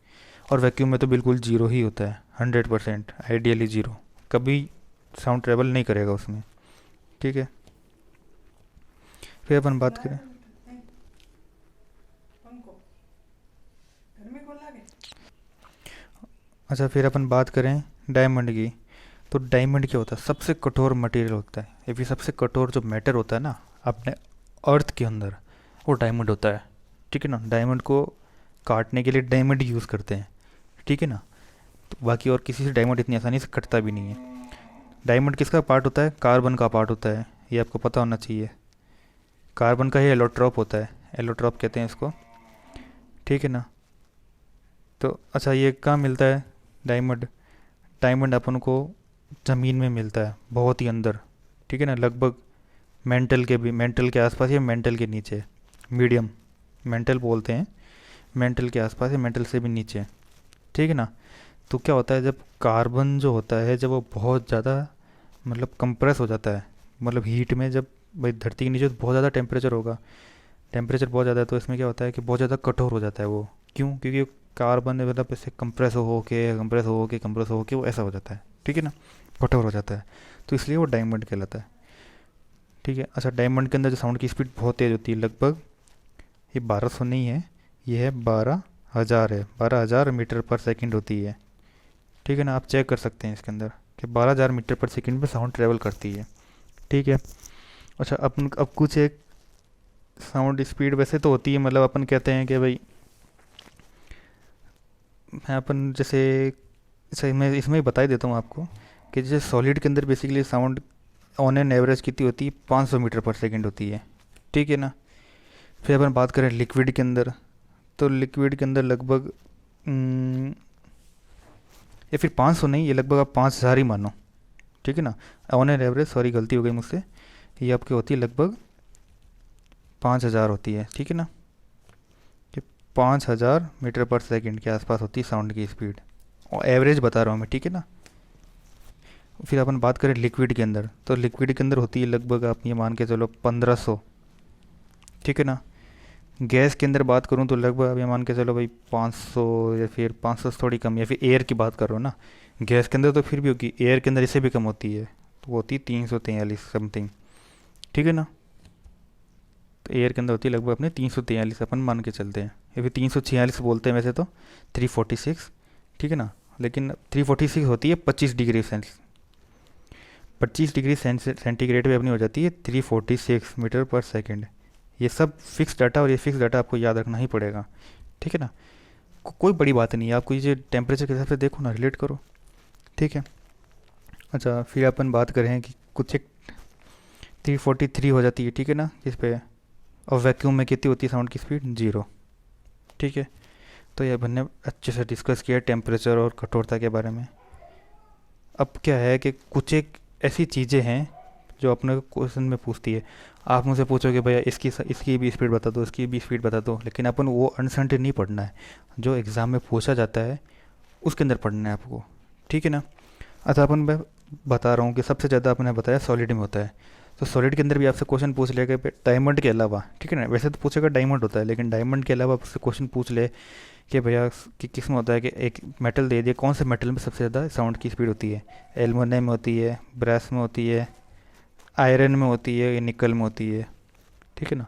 और वैक्यूम में तो बिल्कुल जीरो ही होता है, 100%, आइडियली जीरो, कभी साउंड ट्रैवल नहीं करेगा उसमें, ठीक है। फिर अपन बात करें, अच्छा फिर अपन बात करें डायमंड की। तो डायमंड क्या होता है, सबसे कठोर मटेरियल होता है, या फिर सबसे कठोर जो मैटर होता है ना अपने अर्थ के अंदर, वो डायमंड होता है, ठीक है ना। डायमंड को काटने के लिए डायमंड यूज़ करते हैं, ठीक है ना। तो बाकी और किसी से डायमंड इतनी आसानी से कटता भी नहीं है। डायमंड किसका पार्ट होता है? कार्बन का पार्ट होता है, ये आपको पता होना चाहिए। कार्बन का ही एलोट्रॉप होता है, एलोट्रॉप कहते हैं इसको, ठीक है ना। तो अच्छा, ये कहाँ मिलता है डायमंड? डायमंड अपन को ज़मीन में मिलता है, बहुत ही अंदर, ठीक है ना, लगभग मेंटल के आसपास या मेंटल के नीचे, मीडियम मेंटल बोलते हैं, मेंटल के आसपास या मेंटल से भी नीचे, ठीक है ना। तो क्या होता है, जब कार्बन जो होता है जब वो बहुत ज़्यादा मतलब कंप्रेस हो जाता है, मतलब हीट में, जब भाई धरती के नीचे तो बहुत ज़्यादा टेम्परेचर होगा, टेम्परेचर बहुत ज़्यादा है, तो इसमें क्या होता है कि बहुत ज़्यादा कठोर हो जाता है वो। क्यों? क्योंकि कार्बन मतलब ऐसे कंप्रेस हो के वो ऐसा हो जाता है, ठीक है ना, कठोर हो जाता है, तो इसलिए वो डायमंड कहलाता है, ठीक है। अच्छा, डायमंड के अंदर जो साउंड की स्पीड बहुत तेज़ होती है, लगभग ये 1200 नहीं है, ये है 12,000 है, 12,000 मीटर पर सेकंड होती है, ठीक है ना। आप चेक कर सकते हैं इसके अंदर कि 12,000 मीटर पर सेकंड में साउंड ट्रेवल करती है, ठीक है। अच्छा, अपन अब कुछ एक साउंड स्पीड वैसे तो होती है, मतलब अपन कहते हैं कि भाई मैं अपन जैसे सही मैं इसमें ही बता ही देता हूँ आपको कि जैसे सॉलिड के अंदर basically sound on an average कितनी होती है, 500 मीटर पर सेकंड होती है, ठीक है ना। फिर अपन बात करें लिक्विड के अंदर, तो लिक्विड के अंदर लगभग या फिर 500 नहीं, ये लगभग आप 5,000 ही मानो, ठीक है ना। ऑन एन एवरेज, सॉरी गलती हो गई मुझसे, ये आपकी होती है लगभग 5,000 होती है, ठीक है ना। ये 5,000 मीटर पर सेकंड के आसपास होती है साउंड की स्पीड, और एवरेज बता रहा हूँ मैं, ठीक है ना। फिर अपन बात करें लिक्विड के अंदर, तो लिक्विड के अंदर होती है लगभग आप ये मान के चलो 1,500, ठीक है ना। गैस के अंदर बात करूँ तो लगभग आप ये मान के चलो भाई 500, या फिर 500 से थोड़ी कम, या फिर एयर की बात कर रहा हूँ ना, गैस के अंदर तो फिर भी होगी, एयर के अंदर इससे भी कम होती है, तो वो होती है 343 समथिंग, ठीक है ना। तो एयर के अंदर होती है लगभग अपने 343 अपन मान के चलते हैं, या फिर 346 बोलते हैं वैसे तो, 346, ठीक है ना। लेकिन 346 होती है 25 डिग्री सेंटीग्रेड पे अपनी हो जाती है 346 मीटर पर सेकेंड। ये सब फिक्स डाटा, और ये फिक्स डाटा आपको याद रखना ही पड़ेगा, ठीक है ना। कोई बड़ी बात नहीं है, आपको ये टेम्परेचर के हिसाब से देखो ना, रिलेट करो, ठीक है। अच्छा, फिर अपन बात करें कि कुछ एक 343 हो जाती है, ठीक है ना, इस पे, और वैक्यूम में कितनी होती है साउंड की स्पीड? 0, ठीक है। तो ये अपन ने अच्छे से डिस्कस किया टेम्परेचर और कठोरता के बारे में। अब क्या है कि कुछ एक ऐसी चीज़ें हैं जो अपने क्वेश्चन में पूछती है, आप मुझसे पूछोगे भैया इसकी भी स्पीड बता दो, इसकी भी स्पीड बता दो, लेकिन अपन वो अनसर्टेन नहीं पढ़ना है, जो एग्ज़ाम में पूछा जाता है उसके अंदर पढ़ना है आपको, ठीक है ना। अच्छा, अपन मैं बता रहा हूँ कि सबसे ज़्यादा आपने बताया सॉलिड में होता है, तो सॉलिड के अंदर भी आपसे क्वेश्चन पूछ लेगा डायमंड के अलावा, ठीक है ना। वैसे तो पूछेगा डायमंड होता है, लेकिन डायमंड के अलावा आपसे क्वेश्चन पूछ ले कि भैया कि किस में होता है, कि एक मेटल दे दिए, कौन से मेटल में सबसे ज़्यादा साउंड की स्पीड होती है? एल्युमिनियम में होती है, ब्रास में होती है, आयरन में होती है, या निकल में होती है, ठीक है ना।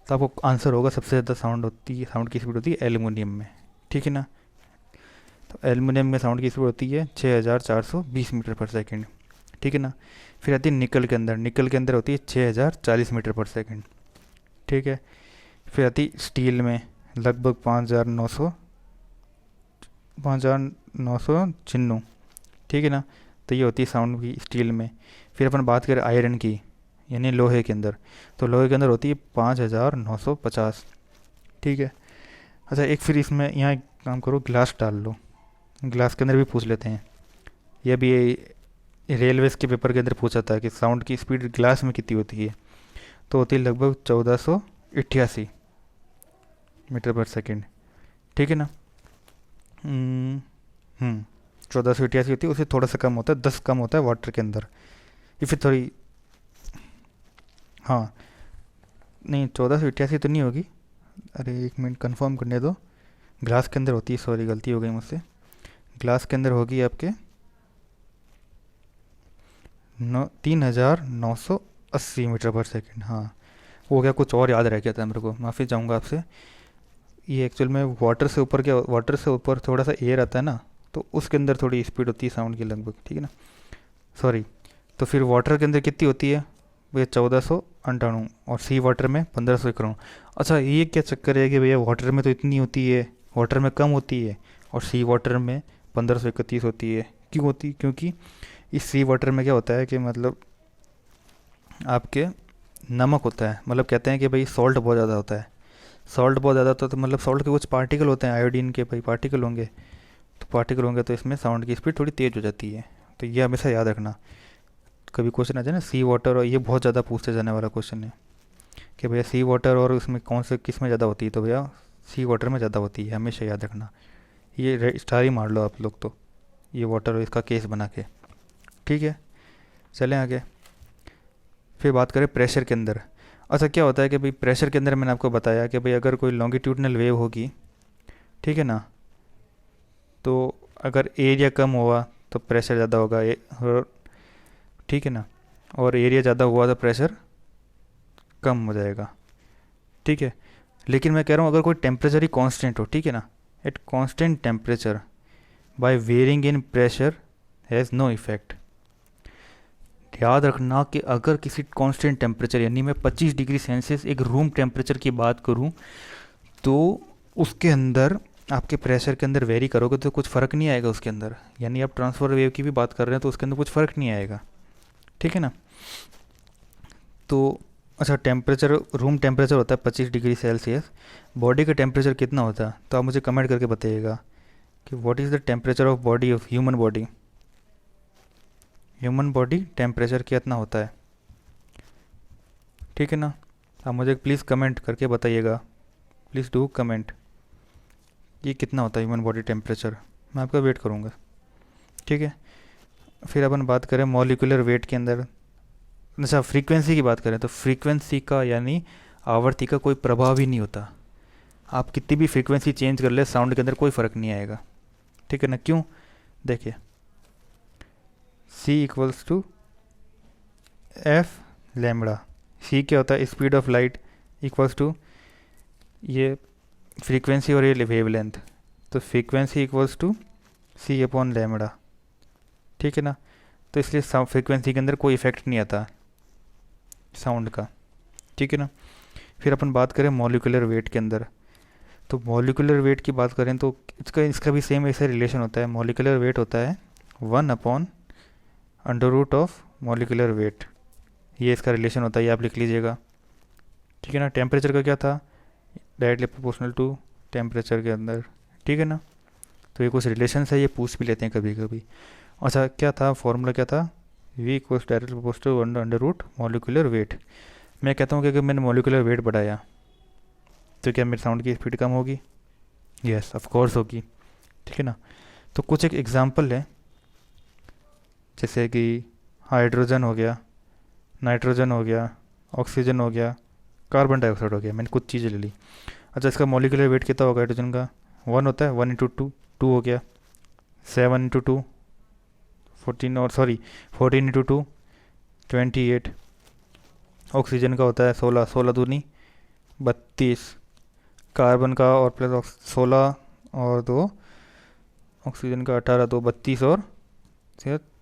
तो आपको आंसर होगा सबसे ज़्यादा साउंड की स्पीड होती है एल्युमिनियम में, ठीक है ना। तो एल्युमिनियम में साउंड की स्पीड होती है 6,420 मीटर पर सेकेंड, ठीक है ना। फिर आती है निकल के अंदर, निकल के अंदर होती है 6,040 मीटर पर सेकेंड, ठीक है। फिर आती स्टील में लगभग 5,996, ठीक है ना। तो ये होती है साउंड की स्टील में। फिर अपन बात करें आयरन की, यानी लोहे के अंदर, तो लोहे के अंदर होती है 5,950, ठीक है। अच्छा, एक फिर इसमें यहाँ एक काम करो, ग्लास डाल लो, ग्लास के अंदर भी पूछ लेते हैं, यह भी रेलवेज़ के पेपर के अंदर पूछा था कि साउंड की स्पीड ग्लास में कितनी होती है, तो होती है लगभग 1,488 मीटर पर सेकेंड, ठीक है ना। 1,488 होती है, उससे थोड़ा सा कम होता है, 10 कम होता है वाटर के अंदर, ये फिर थोड़ी, हाँ नहीं 1,488 तो नहीं होगी, अरे एक मिनट कंफर्म करने दो, ग्लास के अंदर होती है, सॉरी गलती हो गई मुझसे, ग्लास के अंदर होगी आपके 3,980 मीटर पर सेकेंड, हाँ वो क्या कुछ और याद रह गया था मेरे को, माफ़ी चाहूँगा आपसे। ये एक्चुअल में वाटर से ऊपर थोड़ा सा एयर आता है ना, तो उसके अंदर थोड़ी स्पीड होती है साउंड की लगभग, ठीक है ना, सॉरी। तो फिर वाटर के अंदर कितनी होती है? भैया 1,498, और सी वाटर में 1,591। अच्छा, ये क्या चक्कर है कि भैया वाटर में तो इतनी होती है, वाटर में कम होती है, और सी वाटर में 1,531 होती है, क्यों होती? क्योंकि इस सी वाटर में क्या होता है कि मतलब आपके नमक होता है, मतलब कहते हैं कि भाई सॉल्ट बहुत ज़्यादा होता है। सॉल्ट बहुत ज़्यादा होता है तो मतलब सॉल्ट के कुछ पार्टिकल होते हैं, आयोडीन के भाई पार्टिकल होंगे। तो पार्टिकल होंगे तो इसमें साउंड की स्पीड थोड़ी तेज़ हो जाती है। तो ये हमेशा याद रखना, कभी क्वेश्चन आ जाए ना सी वाटर, और ये बहुत ज़्यादा पूछते जाने वाला क्वेश्चन है कि भैया सी वाटर और उसमें कौन से किस में ज़्यादा होती है, तो भैया सी वाटर में ज़्यादा होती है, हमेशा याद रखना। ये स्टार ही मार लो आप लोग तो, ये वाटर और इसका केस बना के। ठीक है, चलें आगे। फिर बात करें प्रेशर के अंदर। अच्छा क्या होता है कि भाई प्रेशर के अंदर मैंने आपको बताया कि भाई अगर कोई लॉन्गिट्यूडनल वेव होगी, ठीक है ना, तो अगर एरिया कम हुआ तो प्रेशर ज़्यादा होगा, और ठीक है ना, और एरिया ज़्यादा हुआ तो प्रेशर कम हो जाएगा। ठीक है, लेकिन मैं कह रहा हूँ अगर कोई टेम्परेचर ही कांस्टेंट हो, ठीक है ना, at constant temperature by varying in pressure has no effect. याद रखना कि अगर किसी कांस्टेंट टेम्परेचर, यानी मैं 25 डिग्री सेल्सियस एक रूम टेम्परेचर की बात करूं, तो उसके अंदर आपके प्रेशर के अंदर वेरी करोगे तो कुछ फ़र्क नहीं आएगा उसके अंदर। यानी आप ट्रांसफर वेव की भी बात कर रहे हैं तो उसके अंदर कुछ फ़र्क नहीं आएगा। ठीक है ना। तो अच्छा, टेम्परेचर रूम टेम्परेचर होता है 25 डिग्री सेल्सियस, बॉडी का टेम्परेचर कितना होता है, तो आप मुझे कमेंट करके बताइएगा कि what is the temperature of body of human body. Human body temperature कितना होता है, ठीक है ना। आप मुझे प्लीज़ कमेंट करके बताइएगा, प्लीज़ डू कमेंट, ये कितना होता है ह्यूमन बॉडी टेम्परेचर, मैं आपका वेट करूँगा। ठीक है, फिर अपन बात करें मॉलिक्यूलर वेट के अंदर। अच्छा, फ्रीक्वेंसी की बात करें तो फ्रीक्वेंसी का यानी आवर्ती का कोई प्रभाव ही नहीं होता। आप कितनी भी फ्रीक्वेंसी चेंज कर ले साउंड के अंदर कोई फ़र्क नहीं आएगा। ठीक है ना, क्यों, देखिए C equals to F lambda. C क्या होता है, speed of light equals to ये फ्रीक्वेंसी और ये वेव लेंथ, तो frequency equals to C upon lambda. ठीक है ना, तो इसलिए फ्रीक्वेंसी के अंदर कोई इफेक्ट नहीं आता साउंड का। ठीक है ना। फिर अपन बात करें मॉलिक्यूलर वेट के अंदर, तो मॉलिक्यूलर वेट की बात करें तो इसका भी सेम ऐसा रिलेशन होता है। मॉलिक्यूलर वेट होता है 1 upon under root of molecular weight, ये इसका रिलेशन होता है, ये आप लिख लीजिएगा। ठीक है ना। टेम्परेचर का क्या था, डायरेक्टली प्रोपोर्शनल टू टेम्परेचर के अंदर। ठीक है ना, तो ये कुछ रिलेशन है, ये पूछ भी लेते हैं कभी कभी। अच्छा क्या था फॉर्मूला, क्या था, V equals directly proportional to under root molecular weight. मैं कहता हूँ कि अगर मैंने मॉलिक्यूलर वेट बढ़ाया तो क्या मेरे साउंड की स्पीड कम होगी, यस ऑफ कोर्स होगी। ठीक है ना। तो कुछ एक एग्जांपल है, जैसे कि हाइड्रोजन हो गया, नाइट्रोजन हो गया, ऑक्सीजन हो गया, कार्बन डाइऑक्साइड हो गया, मैंने कुछ चीज़ें ले ली। अच्छा, इसका मॉलिक्यूलर वेट कितना होगा हाइड्रोजन का, 1 होता है, 1 इंटू टू, 2 हो गया, 7 इंटू टू 14, और सॉरी 14 इंटू टू 28। ऑक्सीजन का होता है 16, 16 दूनी 32, कार्बन का और प्लस 16 और 2 ऑक्सीजन का 18, 2 32 और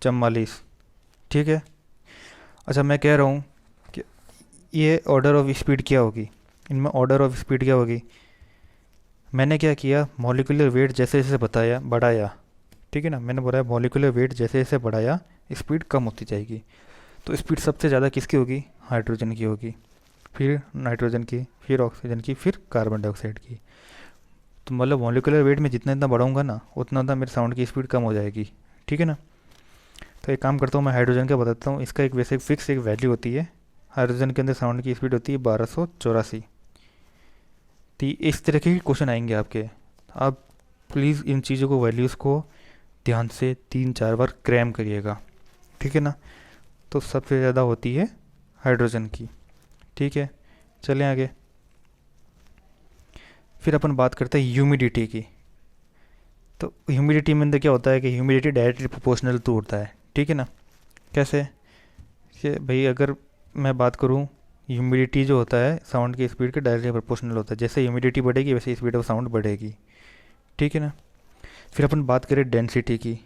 44। ठीक है। अच्छा मैं कह रहा हूँ कि ये ऑर्डर ऑफ स्पीड क्या होगी, इनमें ऑर्डर ऑफ स्पीड क्या होगी। मैंने क्या किया, मॉलिक्यूलर वेट जैसे जैसे बताया बढ़ाया, ठीक है ना, मैंने बोला मॉलिक्यूलर वेट जैसे जैसे बढ़ाया स्पीड कम होती जाएगी। तो स्पीड सबसे ज़्यादा किसकी होगी, हाइड्रोजन की होगी, फिर नाइट्रोजन की, फिर ऑक्सीजन की, फिर कार्बन डाइऑक्साइड की। तो मतलब मॉलिक्यूलर वेट में जितना इतना बढ़ाऊंगा ना उतना उतना मेरे साउंड की स्पीड कम हो जाएगी। ठीक है ना। तो एक काम करता हूँ, मैं हाइड्रोजन का बताता हूँ। इसका एक वैसे फिक्स एक वैल्यू होती है, हाइड्रोजन के अंदर साउंड की स्पीड होती है 1284। तो इस तरह के क्वेश्चन आएंगे आपके, आप प्लीज़ इन चीज़ों को, वैल्यूज़ को ध्यान से 3-4 बार क्रैम करिएगा। ठीक है ना। तो सबसे ज़्यादा होती है हाइड्रोजन की। ठीक है, चलें आगे। फिर अपन बात करते हैं ह्यूमिडिटी की। तो ह्यूमिडिटी में अंदर क्या होता है कि ह्यूमिडिटी डायरेक्टली प्रोपोर्शनल टू होता है। ठीक है ना। कैसे कि भाई अगर मैं बात करूँ, ह्यूमिडिटी जो होता है साउंड की स्पीड के डायरेक्टली प्रोपोर्शनल होता है, जैसे ह्यूमिडिटी बढ़ेगी वैसे स्पीड ऑफ साउंड बढ़ेगी। ठीक है ना। फिर अपन बात करें डेंसिटी की।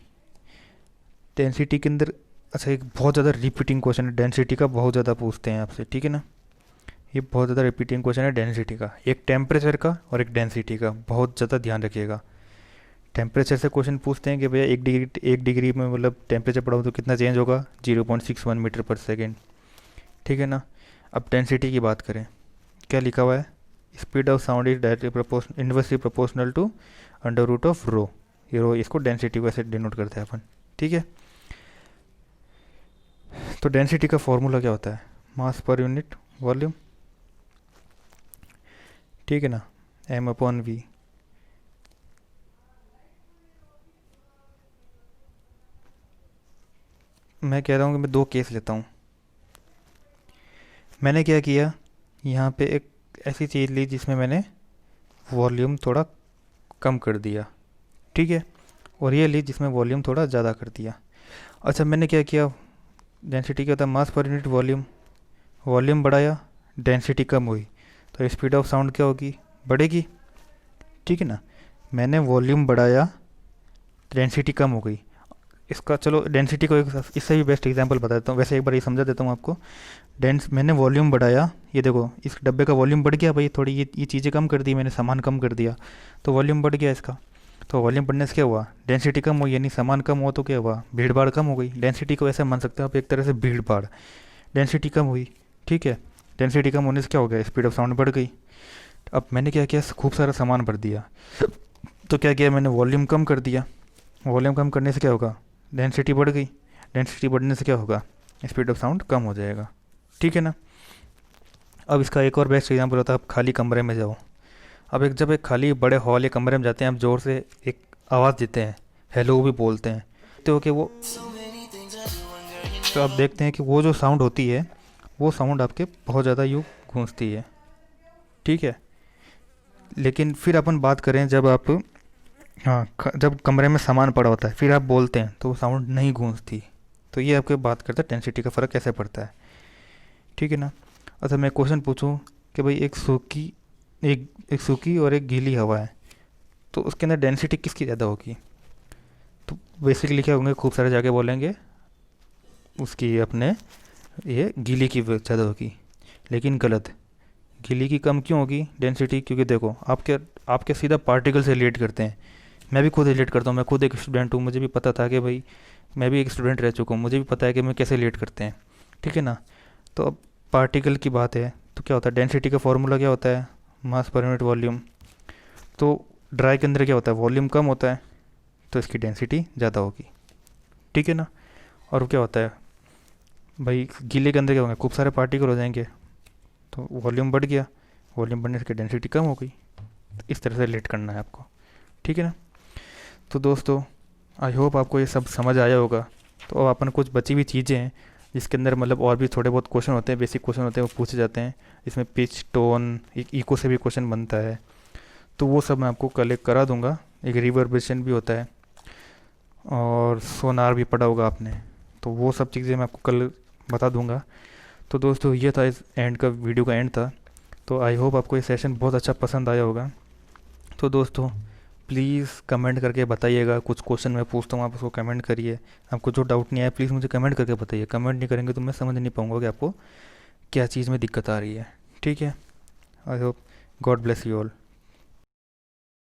डेंसिटी के अंदर अच्छा एक बहुत ज़्यादा रिपीटिंग क्वेश्चन है, डेंसिटी का बहुत ज़्यादा पूछते हैं आपसे। ठीक है ना, ये बहुत ज़्यादा रिपीटिंग क्वेश्चन है डेंसिटी का, एक टेम्परेचर का और एक डेंसिटी का, बहुत ज़्यादा ध्यान रखिएगा। टेम्परेचर से क्वेश्चन पूछते हैं कि भैया 1 डिग्री में मतलब टेम्परेचर बढ़ाओ तो कितना चेंज होगा, 0.61 मीटर पर सेकेंड। ठीक है ना। अब डेंसिटी की बात करें, क्या लिखा हुआ है, speed of sound is directly inversely proportional to under root of rho. ये रो, इसको डेंसिटी को ऐसे डिनोट करते हैं अपन। ठीक है। तो डेंसिटी का फॉर्मूला क्या होता है, मास पर यूनिट वॉल्यूम। ठीक है ना, m/v। मैं कह रहा हूँ कि मैं 2 केस लेता हूँ। मैंने क्या किया, यहाँ पे एक ऐसी चीज़ ली जिसमें मैंने वॉल्यूम थोड़ा कम कर दिया। ठीक है। और ये ली जिसमें वॉल्यूम थोड़ा ज़्यादा कर दिया। अच्छा, मैंने क्या किया, डेंसिटी क्या होता है, मास पर यूनिट वॉल्यूम। वॉल्यूम बढ़ाया, डेंसिटी कम हुई, तो स्पीड ऑफ साउंड क्या होगी, बढ़ेगी। ठीक है ना। मैंने वॉल्यूम बढ़ाया, डेंसिटी कम हो गई। इसका चलो डेंसिटी को एक इससे भी बेस्ट एग्जांपल बता देता हूँ, वैसे एक बार ये समझा देता हूँ आपको। मैंने वॉल्यूम बढ़ाया, ये देखो इस डब्बे का वॉल्यूम बढ़ गया भाई, थोड़ी ये चीज़ें कम कर दी मैंने, सामान कम कर दिया, तो वॉल्यूम बढ़ गया इसका। तो वॉल्यूम बढ़ने से क्या हुआ, डेंसिटी कम हुई, यानी सामान कम हुआ तो क्या हुआ, भीड़ भाड़ कम हो गई। डेंसिटी को ऐसे मान सकते हो आप एक तरह से, भीड़ भाड़, डेंसिटी कम हुई। ठीक है। डेंसिटी कम होने से क्या हो गया, स्पीड ऑफ साउंड बढ़ गई। अब मैंने क्या किया, खूब सारा सामान भर दिया, तो क्या किया मैंने, वॉल्यूम कम कर दिया। वॉल्यूम कम करने से क्या होगा, डेंसिटी बढ़ गई। डेंसिटी बढ़ने से क्या होगा, स्पीड ऑफ साउंड कम हो जाएगा। ठीक है ना। अब इसका एक और बेस्ट एग्जांपल होता है, आप खाली कमरे में जाओ। अब जब एक खाली बड़े हॉल या कमरे में जाते हैं, आप ज़ोर से एक आवाज़ देते हैं, हेलो भी बोलते हैं, तो कि वो, तो आप देखते हैं कि वो जो साउंड होती है, वो साउंड आपके बहुत ज़्यादा यूँ गूंजती है। ठीक है। लेकिन फिर अपन बात करें जब आप, हाँ, जब कमरे में सामान पड़ा होता है फिर आप बोलते हैं तो वो साउंड नहीं गूंजती। तो ये आपके बात करता है डेंसिटी का फ़र्क कैसे पड़ता है। ठीक है ना। अच्छा, मैं क्वेश्चन पूछूं कि भाई एक सूखी और एक गीली हवा है, तो उसके अंदर डेंसिटी किसकी ज़्यादा होगी, तो बेसिकली क्या होंगे, खूब सारे जाके बोलेंगे उसकी अपने ये गीली की ज़्यादा होगी। लेकिन गलत, गीली की कम क्यों होगी डेंसिटी, क्योंकि देखो आपके सीधा पार्टिकल से रिलेट करते हैं। मैं भी खुद रिलेट करता हूँ, मैं खुद एक स्टूडेंट हूँ, मुझे भी पता था कि भाई मैं भी एक स्टूडेंट रह चुका हूँ, मुझे भी पता है कि मैं कैसे रिलेट करते हैं। ठीक है ना। तो अब पार्टिकल की बात है तो क्या होता है, डेंसिटी का फॉर्मूला क्या होता है, मास पर यूनिट वॉल्यूम। तो ड्राई के अंदर क्या होता है, वॉल्यूम कम होता है, तो इसकी डेंसिटी ज़्यादा होगी। ठीक है ना। और क्या होता है भाई, गीले के अंदर क्या होंगे, खूब सारे पार्टिकल हो जाएंगे, तो वॉल्यूम बढ़ गया, वॉल्यूम बढ़ने से डेंसिटी कम हो गई। तो इस तरह से रिलेट करना है आपको। ठीक है ना। तो दोस्तों, आई होप आपको ये सब समझ आया होगा। तो अब अपन कुछ बची हुई चीज़ें हैं जिसके अंदर मतलब और भी थोड़े बहुत क्वेश्चन होते हैं, बेसिक क्वेश्चन होते हैं, वो पूछे जाते हैं। इसमें पिच, टोन, एक इको से भी क्वेश्चन बनता है, तो वो सब मैं आपको कलेक्ट करा दूंगा। एक रिवर्बरेशन भी होता है, और सोनार भी पढ़ा होगा आपने, तो वो सब चीज़ें मैं आपको कल बता दूंगा। तो दोस्तों, ये था इस वीडियो का एंड था। तो आई होप आपको ये सेशन बहुत अच्छा पसंद आया होगा। तो दोस्तों, प्लीज़ कमेंट करके बताइएगा, कुछ क्वेश्चन मैं पूछता हूँ आप उसको कमेंट करिए। आपको जो डाउट नहीं आया प्लीज़ मुझे कमेंट करके बताइए। कमेंट नहीं करेंगे तो मैं समझ नहीं पाऊँगा कि आपको क्या चीज़ में दिक्कत आ रही है। ठीक है। I hope, God bless you all.